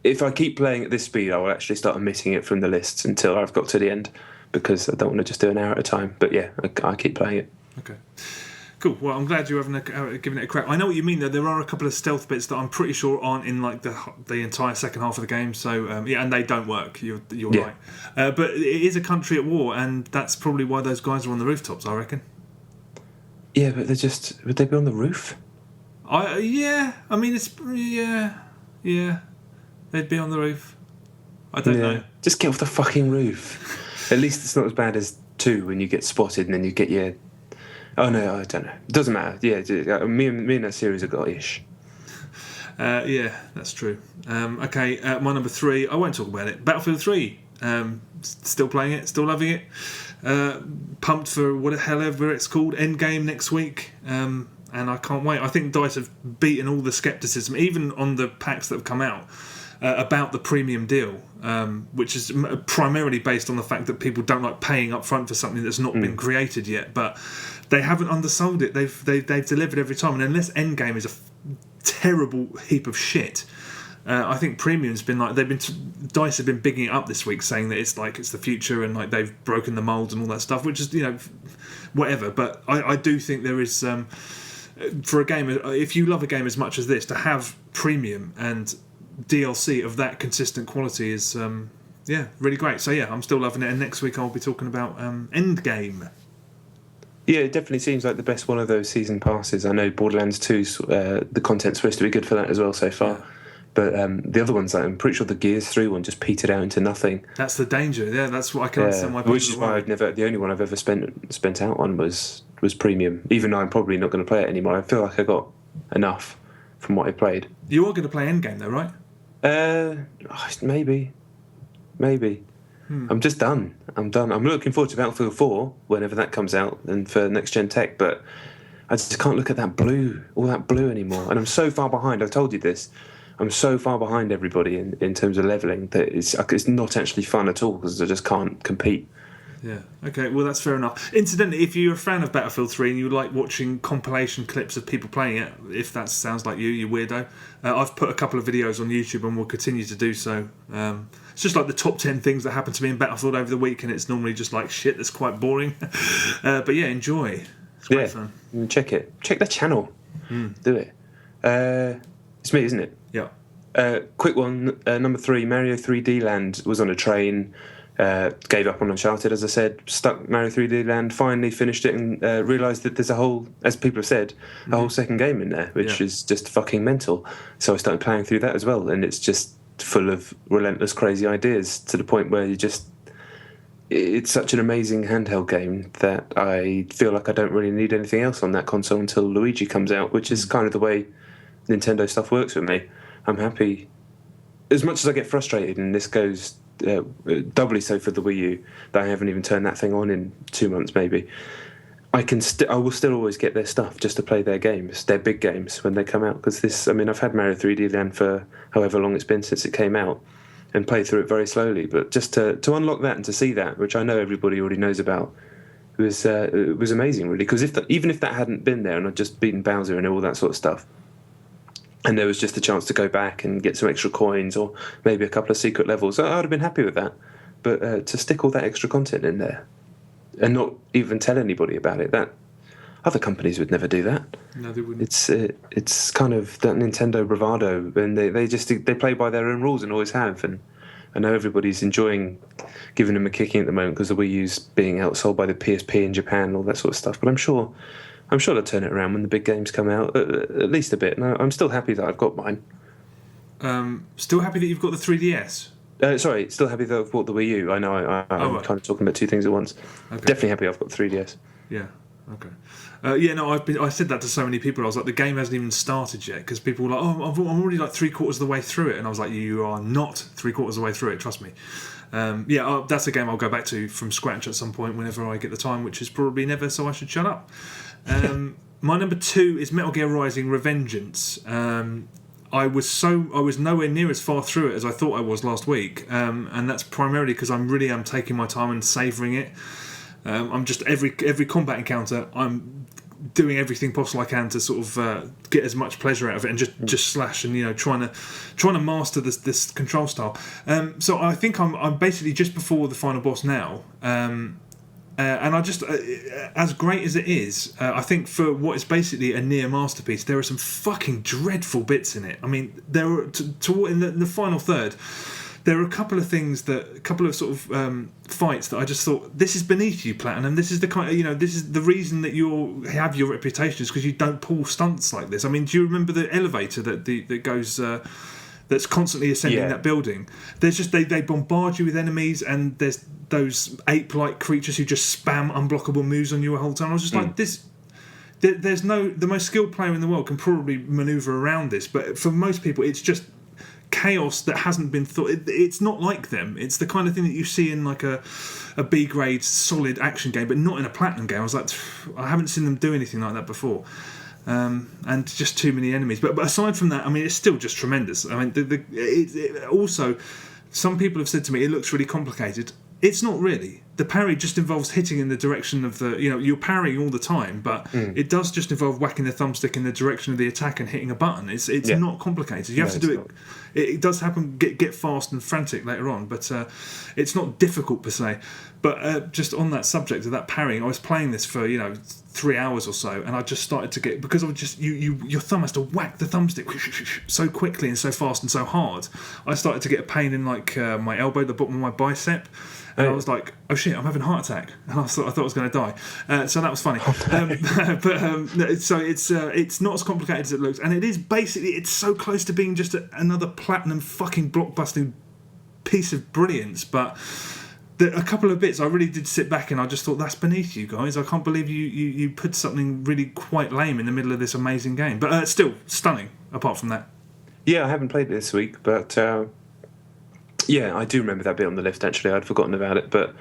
if I keep playing at this speed, I will actually start omitting it from the lists until I've got to the end, because I don't want to just do an hour at a time. But yeah, I keep playing it. Okay. Cool. Well, I'm glad you're giving it a crack. I know what you mean, though. There are a couple of stealth bits that I'm pretty sure aren't in like the entire second half of the game. So and they don't work. You're right. But it is a country at war, and that's probably why those guys are on the rooftops, I reckon. Yeah, but would they be on the roof? Yeah. I mean, they'd be on the roof. I don't know. Just get off the fucking roof. At least it's not as bad as 2 when you get spotted and then you get your... Oh, no, I don't know. It doesn't matter. Yeah, me and that series have got ish. Yeah, that's true. Okay, my number 3, I won't talk about it. Battlefield 3. Still playing it, still loving it. Pumped for whatever it's called, Endgame next week. And I can't wait. I think DICE have beaten all the scepticism, even on the packs that have come out, about the premium deal, which is primarily based on the fact that people don't like paying up front for something that's not been created yet. But they haven't undersold it. They've delivered every time. And unless Endgame is a terrible heap of shit, I think premium's been like DICE have been bigging it up this week, saying that it's the future and like they've broken the mould and all that stuff, which is whatever. But I do think there is for a game, if you love a game as much as this, to have premium and DLC of that consistent quality is really great. So I'm still loving it. And next week I'll be talking about Endgame. Yeah, it definitely seems like the best one of those season passes. I know Borderlands 2's the content's supposed to be good for that as well so far. Yeah. But the other ones, I'm pretty sure the Gears 3 one just petered out into nothing. That's the danger. Yeah, that's what I can understand why people... Which is why the only one I've ever spent out on was premium. Even though I'm probably not going to play it anymore. I feel like I got enough from what I played. You are going to play Endgame though, right? Maybe. I'm just done. I'm looking forward to Battlefield 4 whenever that comes out and for next gen tech, but I just can't look at all that blue anymore. And I'm so far behind. I've told you this. I'm so far behind everybody in terms of leveling that it's not actually fun at all because I just can't compete. Yeah, okay, well that's fair enough. Incidentally, if you're a fan of Battlefield 3 and you like watching compilation clips of people playing it, if that sounds like you weirdo, I've put a couple of videos on YouTube and will continue to do so. It's just like the top 10 things that happened to me in Battlefield over the week, and it's normally just like shit that's quite boring. But yeah, enjoy. It's great fun. Check it. Check the channel. Do it. It's me, isn't it? Yeah. Quick one, number 3, Mario 3D Land was on a train, gave up on Uncharted, as I said, stuck Mario 3D Land, finally finished it and realised that there's a whole, as people have said, a whole second game in there, which is just fucking mental. So I started playing through that as well, and it's just full of relentless, crazy ideas to the point where it's such an amazing handheld game that I feel like I don't really need anything else on that console until Luigi comes out, which is kind of the way Nintendo stuff works with me. I'm happy. As much as I get frustrated, and this goes doubly so for the Wii U, that I haven't even turned that thing on in 2 months maybe, I will still always get their stuff just to play their games, their big games, when they come out. Because I've had Mario 3D Land for however long it's been since it came out, and played through it very slowly. But just to unlock that and to see that, which I know everybody already knows about, it was amazing, really. Because even if that hadn't been there and I'd just beaten Bowser and all that sort of stuff, and there was just a chance to go back and get some extra coins or maybe a couple of secret levels, I would have been happy with that. But to stick all that extra content in there and not even tell anybody about it, that other companies would never do that. No, they wouldn't. It's kind of that Nintendo bravado, and they play by their own rules and always have. And I know everybody's enjoying giving them a kicking at the moment because the Wii U's being outsold by the PSP in Japan and all that sort of stuff. But I'm sure they'll turn it around when the big games come out, at least a bit. And I'm still happy that I've got mine. Still happy that you've got the 3DS? Sorry, still happy that I've bought the Wii U. I know I'm right. kind of talking about two things at once. Okay. Definitely happy I've got 3DS. Yeah, okay. I said that to so many people. I was like, the game hasn't even started yet, because people were like, I'm already like 3/4 of the way through it. And I was like, you are not 3/4 of the way through it, trust me. That's a game I'll go back to from scratch at some point whenever I get the time, which is probably never, so I should shut up. My number 2 is Metal Gear Rising Revengeance. I was nowhere near as far through it as I thought I was last week, and that's primarily because I'm taking my time and savouring it. I'm just every combat encounter, I'm doing everything possible I can to sort of get as much pleasure out of it, and just slash and trying to master this control style. So I think I'm basically just before the final boss now. And I just, as great as it is, I think for what is basically a near masterpiece, there are some fucking dreadful bits in it. I mean, there were in the final third, there are a couple of sort of fights that I just thought, this is beneath you, Platinum. This is the kind of, this is the reason that you have your reputation, is because you don't pull stunts like this. I mean, do you remember the elevator that goes that's constantly ascending that building. There's just they bombard you with enemies, and there's those ape-like creatures who just spam unblockable moves on you the whole time. I was just like, this. There's the most skilled player in the world can probably maneuver around this, but for most people, it's just chaos that hasn't been thought. It's not like them. It's the kind of thing that you see in like a B grade solid action game, but not in a platinum game. I was like, I haven't seen them do anything like that before. And just too many enemies. But aside from that, I mean, it's still just tremendous. I mean, also, some people have said to me, it looks really complicated. It's not really. The parry just involves hitting in the direction of the... you're parrying all the time, but it does just involve whacking the thumbstick in the direction of the attack and hitting a button. It's not complicated. You have to do it... It does happen, get fast and frantic later on, but it's not difficult per se. But just on that subject of that parrying, I was playing this for 3 hours or so, and I just started to get, because I was just your thumb has to whack the thumbstick so quickly and so fast and so hard. I started to get a pain in like my elbow, the bottom of my bicep, and I was like, oh shit, I'm having a heart attack, and I thought I was going to die. So that was funny. So it's not as complicated as it looks, and it is basically, it's so close to being just another platinum fucking blockbusting piece of brilliance, but a couple of bits I really did sit back and I just thought, that's beneath you guys. I can't believe you put something really quite lame in the middle of this amazing game, but still stunning apart from that. Yeah, I haven't played it this week, but yeah, I do remember that bit on the lift actually. I'd forgotten about it, but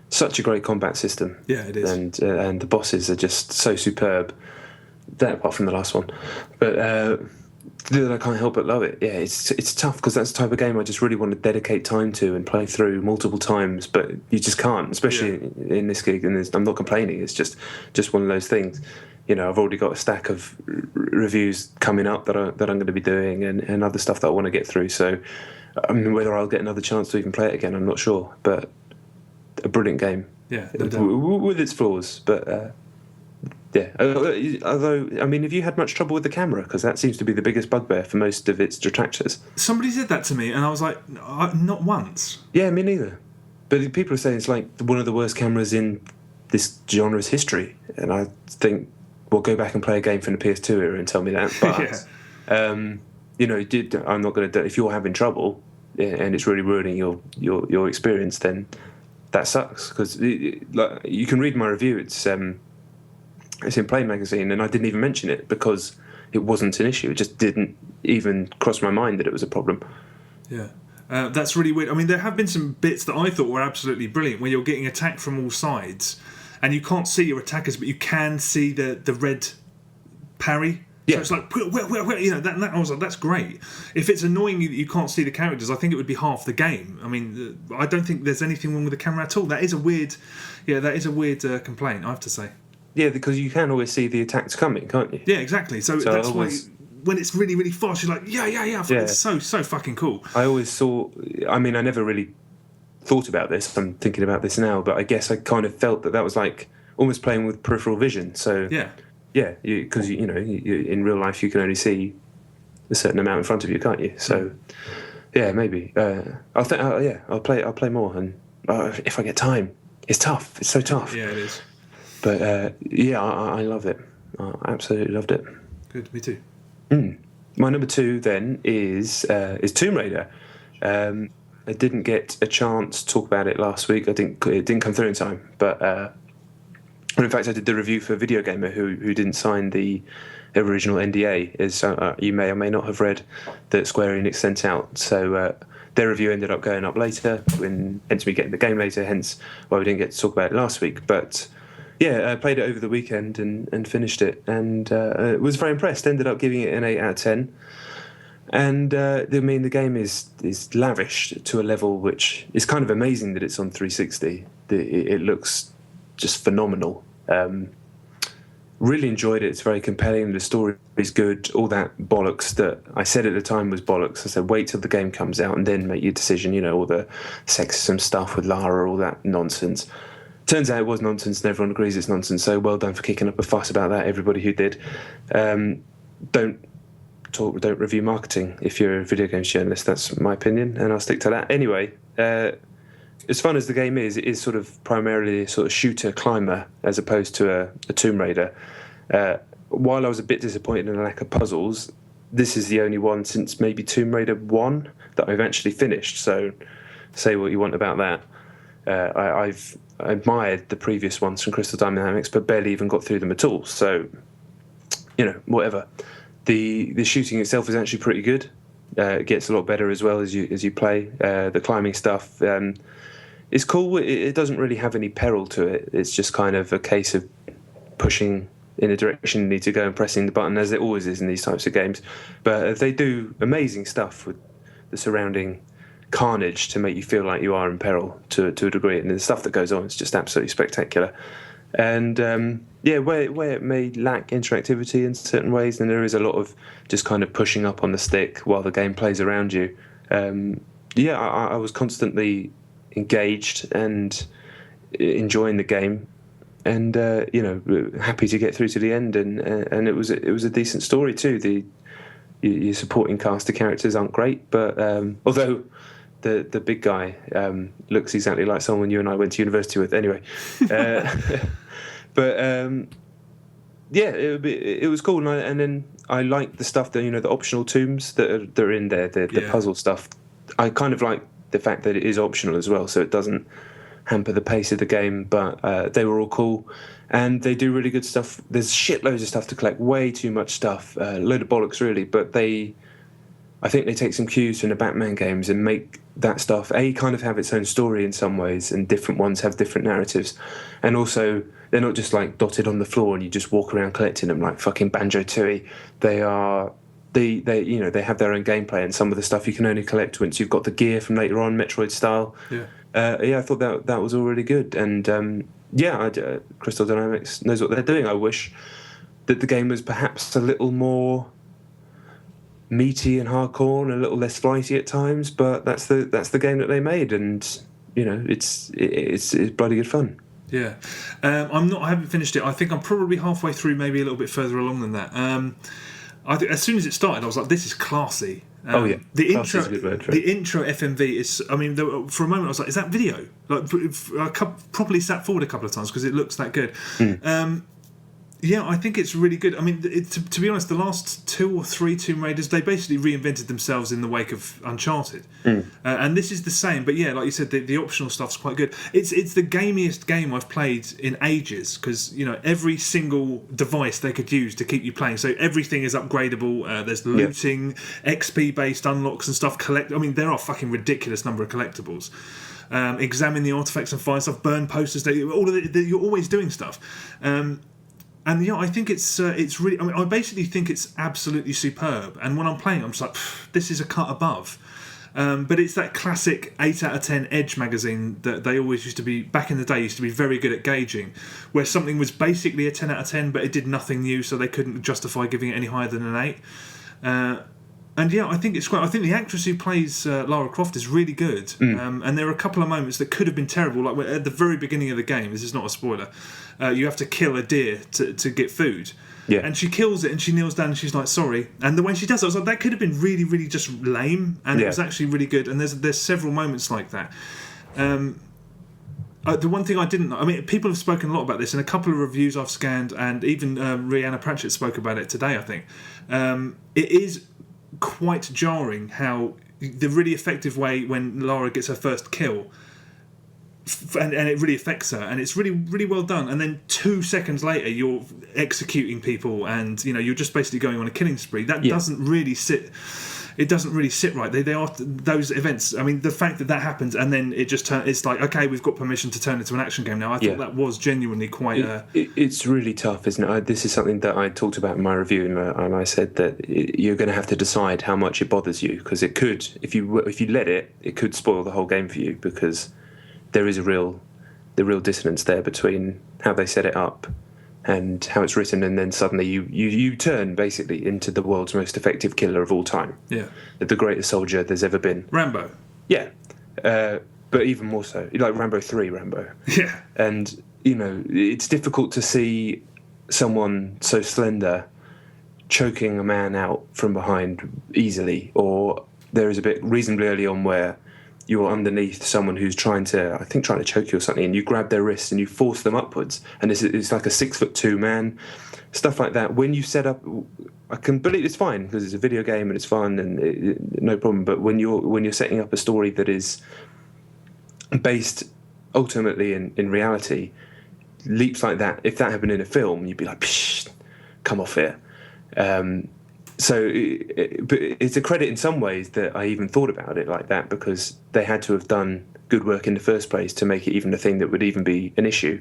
such a great combat system. Yeah, it is. And the bosses are just so superb. That apart from the last one, but I can't help but love it. Yeah, it's tough because that's the type of game I just really want to dedicate time to and play through multiple times, but you just can't, especially in this gig. And I'm not complaining. It's just one of those things. I've already got a stack of reviews coming up that I'm going to be doing, and other stuff that I want to get through. So, I mean, whether I'll get another chance to even play it again, I'm not sure. But a brilliant game. Yeah, with its flaws, but. Yeah, although, I mean, have you had much trouble with the camera? Because that seems to be the biggest bugbear for most of its detractors. Somebody said that to me, and I was like, not once. Yeah, me neither. But people are saying it's like one of the worst cameras in this genre's history. And I think, well, go back and play a game from the PS2 era and tell me that. But, I'm not going to... If you're having trouble and it's really ruining your experience, then that sucks. Because you can read my review. It's in Play Magazine, and I didn't even mention it because it wasn't an issue. It just didn't even cross my mind that it was a problem. Yeah. That's really weird. I mean, there have been some bits that I thought were absolutely brilliant, where you're getting attacked from all sides, and you can't see your attackers, but you can see the red parry. Yeah. So it's like, that I was like, that's great. If it's annoying you that you can't see the characters, I think it would be half the game. I mean, I don't think there's anything wrong with the camera at all. That is a weird complaint, I have to say. Yeah, because you can always see the attacks coming, can't you? Yeah, exactly. So that's why when it's really, really fast, you're like, yeah. It's so fucking cool. I always thought... I mean, I never really thought about this. I'm thinking about this now, but I guess I kind of felt that was like almost playing with peripheral vision. So yeah, because you in real life you can only see a certain amount in front of you, can't you? So yeah, maybe I'll play more, and if I get time. It's tough. It's so tough. Yeah, it is. But I love it. I absolutely loved it. Good, me too. My number 2 then is Tomb Raider. I didn't get a chance to talk about it last week. It didn't come through in time. But in fact, I did the review for Video Gamer, who didn't sign the original NDA. As you may or may not have read that Square Enix sent out. So their review ended up going up later, hence me getting the game later. Hence why we didn't get to talk about it last week. But yeah, I played it over the weekend and finished it, and was very impressed. Ended up giving it an 8 out of 10. And I mean, the game is lavish to a level which is kind of amazing that it's on 360. It looks just phenomenal. Really enjoyed it. It's very compelling. The story is good. All that bollocks that I said at the time was bollocks. I said, wait till the game comes out and then make your decision. All the sexism stuff with Lara, all that nonsense. Turns out it was nonsense, and everyone agrees it's nonsense. So well done for kicking up a fuss about that, everybody who did. Don't review marketing if you're a video games journalist. That's my opinion, and I'll stick to that. Anyway, as fun as the game is, it is sort of primarily a sort of shooter climber as opposed to a Tomb Raider. While I was a bit disappointed in the lack of puzzles, this is the only one since maybe Tomb Raider 1 that I've actually finished. So say what you want about that. I've admired the previous ones from Crystal Dynamics, but barely even got through them at all. So, whatever. The shooting itself is actually pretty good. It gets a lot better as well as you play. The climbing stuff is cool. It doesn't really have any peril to it. It's just kind of a case of pushing in a direction you need to go and pressing the button, as it always is in these types of games. But they do amazing stuff with the surrounding carnage to make you feel like you are in peril to a degree, and the stuff that goes on is just absolutely spectacular. And where it may lack interactivity in certain ways, then there is a lot of just kind of pushing up on the stick while the game plays around you. I was constantly engaged and enjoying the game, and happy to get through to the end. And it was a decent story too. Your supporting cast of characters aren't great, but although the big guy looks exactly like someone you and I went to university with. Anyway, it was cool, and then I liked the stuff that the optional tombs that are in there, the puzzle stuff. I kind of like the fact that it is optional as well, so it doesn't hamper the pace of the game. But they were all cool, and they do really good stuff. There's shitloads of stuff to collect, way too much stuff, a load of bollocks really. But I think they take some cues from the Batman games and make that stuff kind of have its own story in some ways, and different ones have different narratives, and also they're not just like dotted on the floor and you just walk around collecting them like fucking Banjo-Tooie. They have their own gameplay, and some of the stuff you can only collect once you've got the gear from later on, Metroid style. I thought that was all really good, and Crystal Dynamics knows what they're doing. I wish that the game was perhaps a little more meaty and hardcore and a little less flighty at times, but that's the game that they made, and it's bloody good fun. I haven't finished it. I think I'm probably halfway through, maybe a little bit further along than that. I think as soon as it started, I was like, this is classy. The intro FMV is. I mean, for a moment I was like, is that video? Like, I properly sat forward a couple of times because it looks that good. I think it's really good. I mean, to be honest, the last 2 or 3 Tomb Raiders, they basically reinvented themselves in the wake of Uncharted. And this is the same, but like you said, the optional stuff's quite good. It's the gamiest game I've played in ages, because, every single device they could use to keep you playing. So everything is upgradable. There's looting, XP-based unlocks and stuff. There are a fucking ridiculous number of collectibles. Examine the artifacts and find stuff, burn posters. You're always doing stuff. And I think it's really. I basically think it's absolutely superb. And when I'm playing, I'm just like, this is a cut above. But it's that classic 8 out of 10 Edge magazine that they always used to be, back in the day, used to be very good at gauging, where something was basically a 10 out of 10, but it did nothing new, so they couldn't justify giving it any higher than an 8. I think it's great. I think the actress who plays Lara Croft is really good. And there are a couple of moments that could have been terrible, like at the very beginning of the game. This is not a spoiler. You have to kill a deer to get food. And she kills it and she kneels down and she's like, sorry. And the way she does it, I was like, that could have been really, really just lame. And it was actually really good. And there's several moments like that. The one thing I didn't know, people have spoken a lot about this, and a couple of reviews I've scanned, and even Rihanna Pratchett spoke about it today, I think. It is quite jarring how the really effective way when Lara gets her first kill, and it really affects her, and it's really, really well done, and then 2 seconds later you're executing people, and you're just basically going on a killing spree. That doesn't really sit right. They are those events. The fact that happens, and then it just it's like, okay, we've got permission to turn it to an action game now. I thought that was genuinely quite. It's really tough, isn't it? This is something that I talked about in my review, and I said that you're going to have to decide how much it bothers you, because it could, if you let it could spoil the whole game for you, because there is the real dissonance there between how they set it up and how it's written, and then suddenly you turn basically into the world's most effective killer of all time. The greatest soldier there's ever been. Rambo. But even more so, like Rambo 3 Rambo. And it's difficult to see someone so slender choking a man out from behind easily, or there is a bit reasonably early on where you're underneath someone who's trying to choke you or something, and you grab their wrists and you force them upwards, and it's like a 6'2" man, stuff like that. When you set up, I can believe it's fine because it's a video game and it's fun and no problem. But when you're setting up a story that is based ultimately in reality, leaps like that, if that happened in a film, you'd be like, psh, come off it. So but it's a credit in some ways that I even thought about it like that, because they had to have done good work in the first place to make it even a thing that would even be an issue.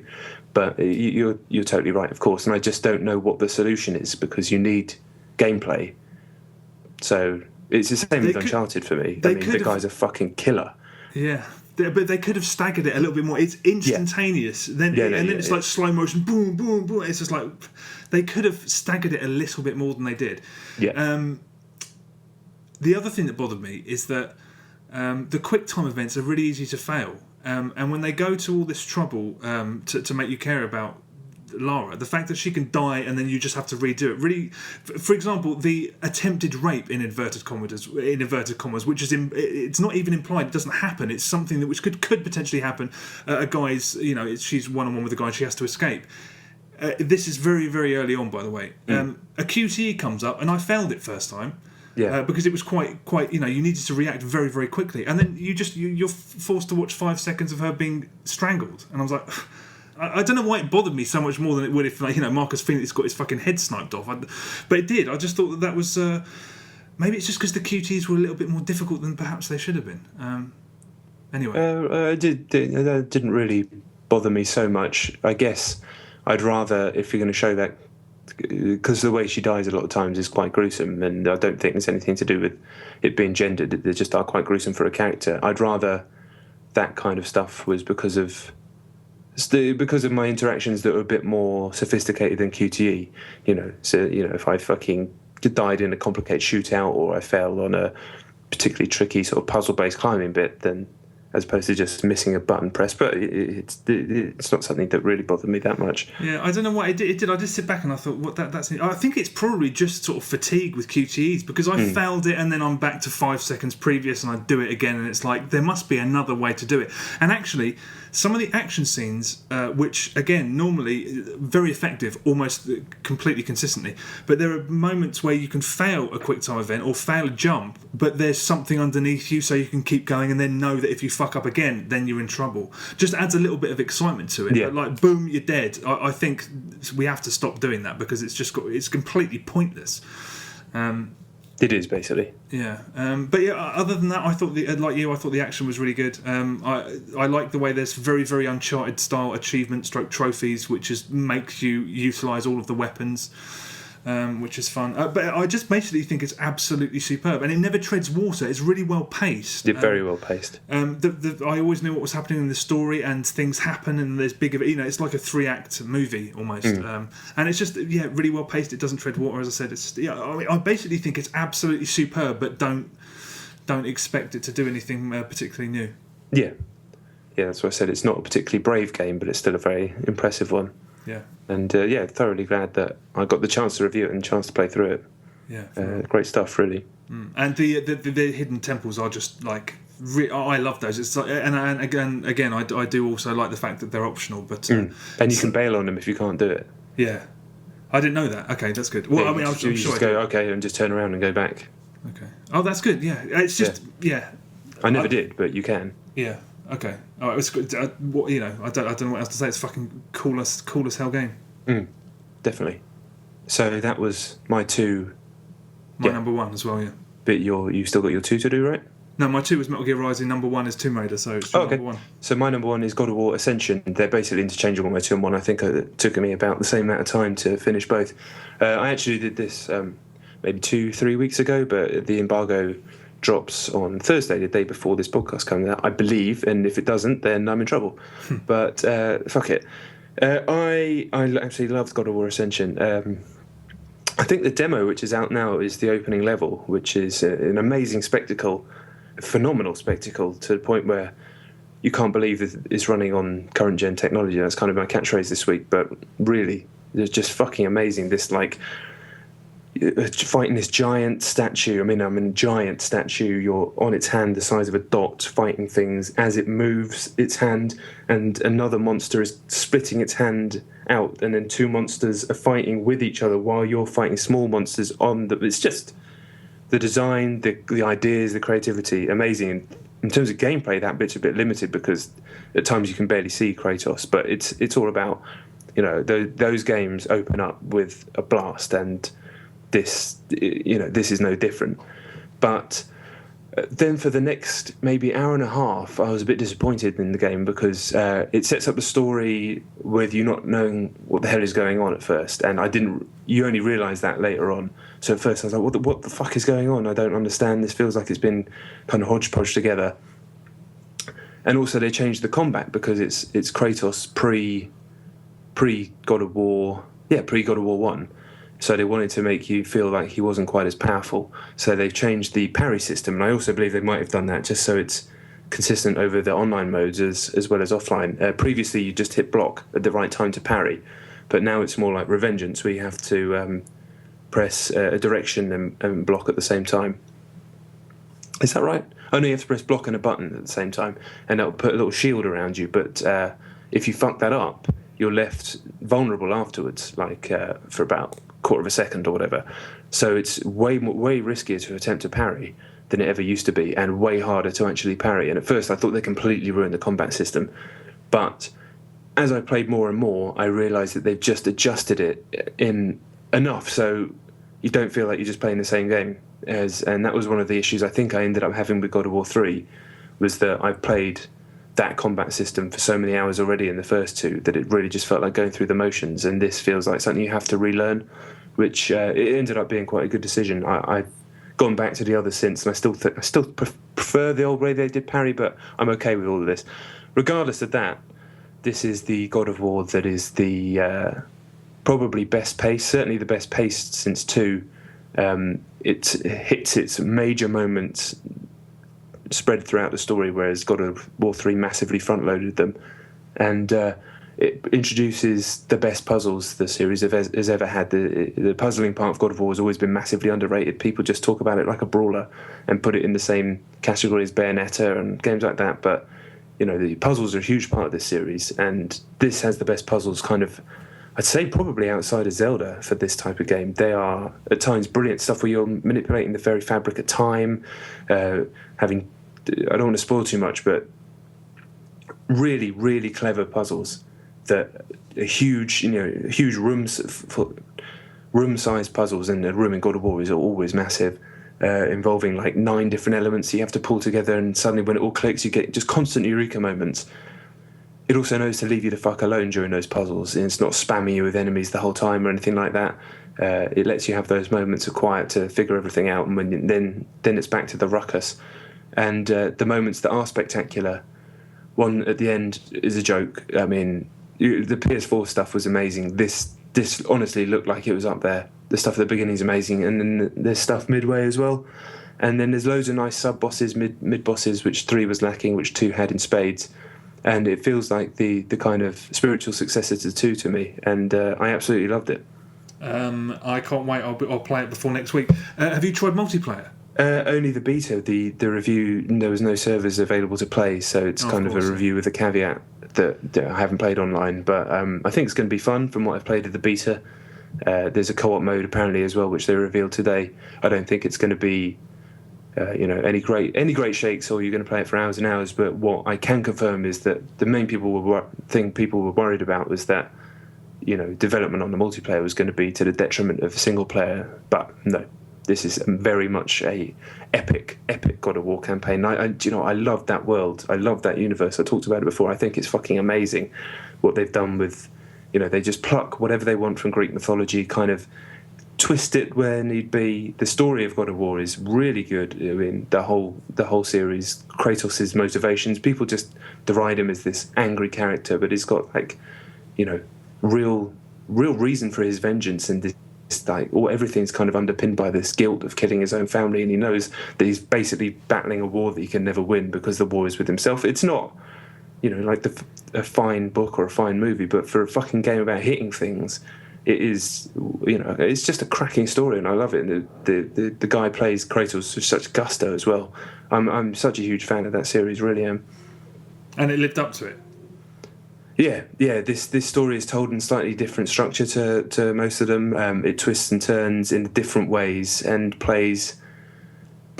But you're totally right, of course, and I just don't know what the solution is, because you need gameplay. So it's the same with Uncharted for me. I mean, the guy's a fucking killer. Yeah. But they could have staggered it a little bit more. It's instantaneous. Then it's like slow motion, boom, boom, boom. It's just like they could have staggered it a little bit more than they did. Yeah. The other thing that bothered me is that the quick time events are really easy to fail. And when they go to all this trouble to make you care about Lara, the fact that she can die and then you just have to redo it, really, for example, the attempted rape in inverted commas, which is it's not even implied, it doesn't happen, it's something that which could potentially happen. A guy's, she's one-on-one with a guy and she has to escape. This is very, very early on, by the way. A QTE comes up and I failed it first time. Yeah. Because it was quite, you needed to react very, very quickly, and then you're forced to watch 5 seconds of her being strangled, and I was like, I don't know why it bothered me so much more than it would if, Marcus Phoenix got his fucking head sniped off. But it did. I just thought that was maybe it's just because the QTs were a little bit more difficult than perhaps they should have been. Anyway, it didn't really bother me so much. I guess I'd rather, if you're going to show that, because the way she dies a lot of times is quite gruesome, and I don't think there's anything to do with it being gendered. They just are quite gruesome for a character. I'd rather that kind of stuff was because of my interactions that were a bit more sophisticated than QTE. So if I fucking died in a complicated shootout, or I fell on a particularly tricky sort of puzzle-based climbing bit, then as opposed to just missing a button press. But it's not something that really bothered me that much. Yeah, I don't know what it did. I just sit back and I thought, what that's. I think it's probably just sort of fatigue with QTEs, because I failed it and then I'm back to 5 seconds previous and I do it again, and it's like there must be another way to do it. And actually, some of the action scenes, which again normally very effective, almost completely consistently, but there are moments where you can fail a quick time event or fail a jump, but there's something underneath you so you can keep going, and then know that if you fuck up again, then you're in trouble. Just adds a little bit of excitement to it. Yeah. But like, boom, you're dead. I think we have to stop doing that, because it's completely pointless. It is, basically. Yeah, but yeah. Other than that, I thought I thought the action was really good. I like the way there's very, very Uncharted style achievement / trophies, which makes you utilise all of the weapons, which is fun. But I just basically think it's absolutely superb, and it never treads water. It's really well paced. It's very well paced. I always knew what was happening in the story, and things happen, and there's bigger. It's like a 3-act movie almost, and it's just really well paced. It doesn't tread water, as I said. I basically think it's absolutely superb, but don't expect it to do anything particularly new. Yeah, that's what I said. It's not a particularly brave game, but it's still a very impressive one. Yeah. And thoroughly glad that I got the chance to review it and the chance to play through it. Yeah. Great stuff, really. And the hidden temples are just like I love those. It's like, and again, I do also like the fact that they're optional, but and you can bail on them if you can't do it. Yeah, I didn't know that. Okay, that's good. Well, I'm sure just go okay and just turn around and go back. Okay. Oh, that's good. Yeah, it's just I never did, but you can. Yeah. Okay. All right. It's good. I don't know what else to say. It's fucking cool as hell game. Definitely. So that was my 2. My number 1 as well. Yeah. But you still got your 2 to do, right? No, my 2 was Metal Gear Rising. Number 1 is Tomb Raider. So it's number 1. So my number 1 is God of War Ascension. They're basically interchangeable. My 2 and 1. I think it took me about the same amount of time to finish both. I actually did this maybe 2-3 weeks ago, but the embargo drops on Thursday, the day before this podcast comes out, I believe, and if it doesn't, then I'm in trouble. But fuck it. I actually loved God of War Ascension. I think the demo, which is out now, is the opening level, which is an amazing spectacle, a phenomenal spectacle, to the point where you can't believe that it's running on current gen technology. That's kind of my catchphrase this week, but really, it's just fucking amazing. This, like, fighting this giant statue. I mean, a giant statue. You're on its hand the size of a dot, fighting things as it moves its hand, and another monster is splitting its hand out, and then two monsters are fighting with each other while you're fighting small monsters on the... It's just the design, the ideas, the creativity, amazing. And in terms of gameplay, that bit's a bit limited because at times you can barely see Kratos, but it's all about, those games open up with a blast, and this is no different. But then for the next maybe hour and a half, I was a bit disappointed in the game because it sets up the story with you not knowing what the hell is going on at first, and you only realise that later on. So at first I was like, what the fuck is going on? I don't understand. This feels like it's been kind of hodgepodge together. And also they changed the combat because it's Kratos pre God of War 1. So they wanted to make you feel like he wasn't quite as powerful. So they've changed the parry system, and I also believe they might have done that just so it's consistent over the online modes as well as offline. Previously, you just hit block at the right time to parry, but now it's more like Revengeance, where you have to press a direction and block at the same time. Is that right? Oh no, you have to press block and a button at the same time, and that'll put a little shield around you. But if you fuck that up, you're left vulnerable afterwards, like for about a quarter of a second or whatever. So it's way riskier to attempt to parry than it ever used to be, and way harder to actually parry. And at first I thought they completely ruined the combat system, but as I played more and more, I realised that they've just adjusted it in enough so you don't feel like you're just playing the same game. And that was one of the issues I think I ended up having with God of War 3, was that I've played that combat system for so many hours already in the first two that it really just felt like going through the motions, and this feels like something you have to relearn, which it ended up being quite a good decision. I've gone back to the others since, and I still prefer the old way they did parry, but I'm okay with all of this. Regardless of that, this is the God of War that is the probably best paced, certainly the best paced since 2. It hits its major moments spread throughout the story, whereas God of War 3 massively front-loaded them. And it introduces the best puzzles the series has ever had. The puzzling part of God of War has always been massively underrated. People just talk about it like a brawler and put it in the same category as Bayonetta and games like that. But, the puzzles are a huge part of this series, and this has the best puzzles kind of, I'd say probably outside of Zelda for this type of game. They are at times brilliant stuff where you're manipulating the very fabric of time, having, I don't want to spoil too much, but really, really clever puzzles that are huge, huge room-sized puzzles, and a room in God of War is always massive, involving like 9 different elements you have to pull together, and suddenly when it all clicks, you get just constant eureka moments. It also knows to leave you the fuck alone during those puzzles, and it's not spamming you with enemies the whole time or anything like that. It lets you have those moments of quiet to figure everything out, and then it's back to the ruckus. And the moments that are spectacular, one at the end is a joke. I mean, the PS4 stuff was amazing. This honestly looked like it was up there. The stuff at the beginning is amazing, and then there's stuff midway as well. And then there's loads of nice sub-bosses, mid-bosses, which 3 was lacking, which 2 had in spades. And it feels like the kind of spiritual successor to 2 to me, and I absolutely loved it. I can't wait. I'll play it before next week. Have you tried multiplayer? Only the beta. The review, there was no servers available to play, so it's kind of a review with a caveat that I haven't played online. But I think it's going to be fun from what I've played of the beta. There's a co-op mode apparently as well, which they revealed today. I don't think it's going to be any great shakes, or you're going to play it for hours and hours. But what I can confirm is that the main thing people were worried about was that development on the multiplayer was going to be to the detriment of the single player. But no, this is very much a epic God of War campaign. I love that world. I love that universe. I talked about it before. I think it's fucking amazing what they've done with. They just pluck whatever they want from Greek mythology, kind of twist it where need be. The story of God of War is really good. I mean, the whole series, Kratos' motivations. People just deride him as this angry character, but he's got real reason for his vengeance, and this everything's kind of underpinned by this guilt of killing his own family, and he knows that he's basically battling a war that he can never win because the war is with himself. It's not like a fine book or a fine movie, but for a fucking game about hitting things, it is, it's just a cracking story, and I love it. And the guy plays Kratos with such gusto as well. I'm such a huge fan of that series, really am. And it lived up to it. Yeah. This story is told in slightly different structure to most of them. It twists and turns in different ways and plays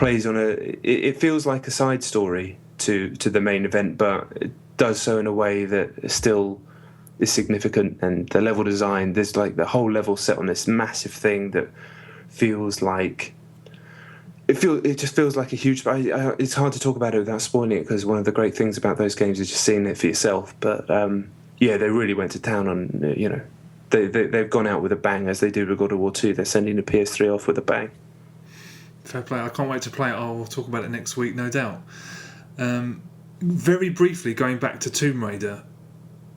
on it feels like a side story to the main event, but it does so in a way that still is significant. And the level design, there's like the whole level set on this massive thing that feels like it just feels like a huge. It's hard to talk about it without spoiling it, because one of the great things about those games is just seeing it for yourself. But they really went to town on they've gone out with a bang, as they do with God of War 2. They're sending the PS3 off with a bang. Fair play. I can't wait to play it. I'll talk about it next week, no doubt. Very briefly, going back to Tomb Raider,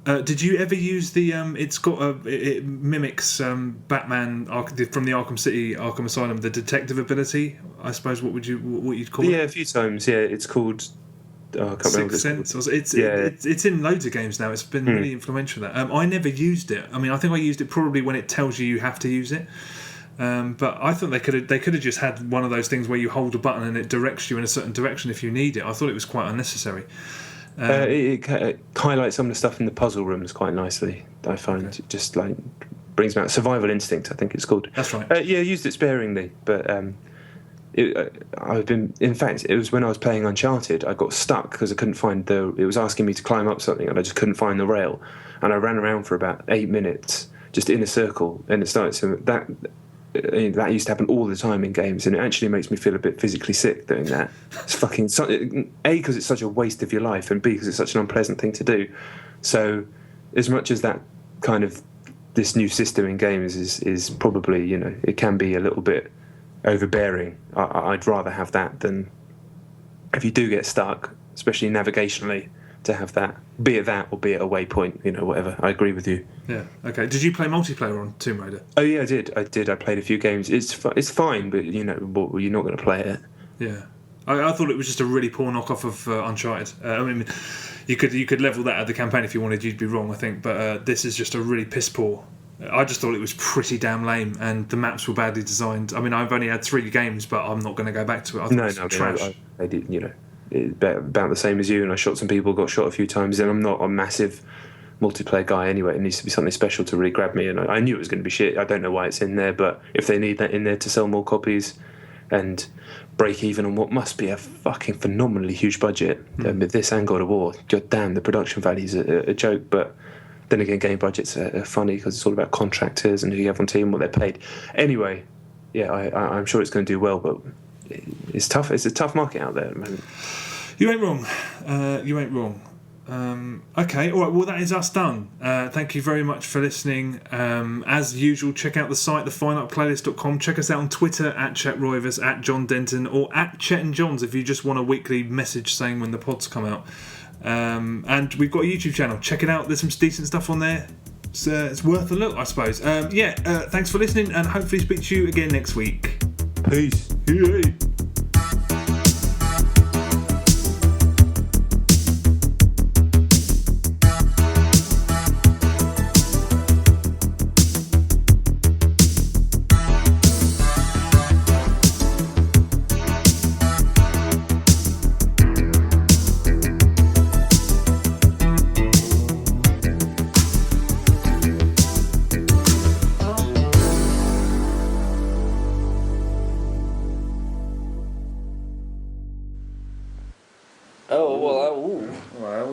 did you ever use the? It mimics Batman from the Arkham City, Arkham Asylum, the detective ability. I suppose what you'd call it? Yeah, a few times. Yeah, it's called. I can't remember. Sixth Sense. It's in loads of games now. It's been really influential. That I never used it. I mean, I think I used it probably when it tells you have to use it. But I thought they could have just had one of those things where you hold a button and it directs you in a certain direction if you need it. I thought it was quite unnecessary. It highlights some of the stuff in the puzzle rooms quite nicely. I find it just like brings me out. Survival Instinct, I think it's called. That's right. I used it sparingly, but in fact, it was when I was playing Uncharted, I got stuck because I couldn't find it was asking me to climb up something and I just couldn't find the rail, and I ran around for about 8 minutes just in a circle, and it started. So that used to happen all the time in games, and it actually makes me feel a bit physically sick doing that. It's fucking A, because it's such a waste of your life, and B, because it's such an unpleasant thing to do. So as much as that kind of this new system in games is probably, it can be a little bit overbearing, I'd rather have that than, if you do get stuck, especially navigationally, to have that, be it that or be it a waypoint, whatever. I agree with you. Yeah. Okay. Did you play multiplayer on Tomb Raider? Oh yeah, I did. I played a few games. It's fine, but you're not going to play it. Yeah. I thought it was just a really poor knockoff of Uncharted. I mean, you could level that at the campaign if you wanted. You'd be wrong, I think. But this is just a really piss poor. I just thought it was pretty damn lame, and the maps were badly designed. I mean, I've only had 3 games, but I'm not going to go back to it. I thought it was trash. I did. About the same as you, and I shot some people, got shot a few times, and I'm not a massive multiplayer guy anyway. It needs to be something special to really grab me, and I knew it was going to be shit. I don't know why it's in there, but if they need that in there to sell more copies and break even on what must be a fucking phenomenally huge budget, with this and God of War, god damn, the production value's a joke. But then again, game budgets are funny because it's all about contractors and who you have on team, what they're paid. Anyway, yeah, I'm sure it's going to do well, but it's tough. It's a tough market out there at the moment. You ain't wrong. Okay, all right, well, that is us done. Thank you very much for listening. As usual, check out the site, thefineartplaylist.com. Check us out on Twitter, at Chet Roivers, at John Denton, or at Chet and Johns if you just want a weekly message saying when the pods come out. And we've got a YouTube channel. Check it out. There's some decent stuff on there. It's worth a look, I suppose. Thanks for listening, and hopefully speak to you again next week. Peace. Yay.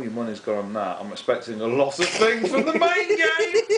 Well, your money's gone on that. I'm expecting a lot of things from the main game.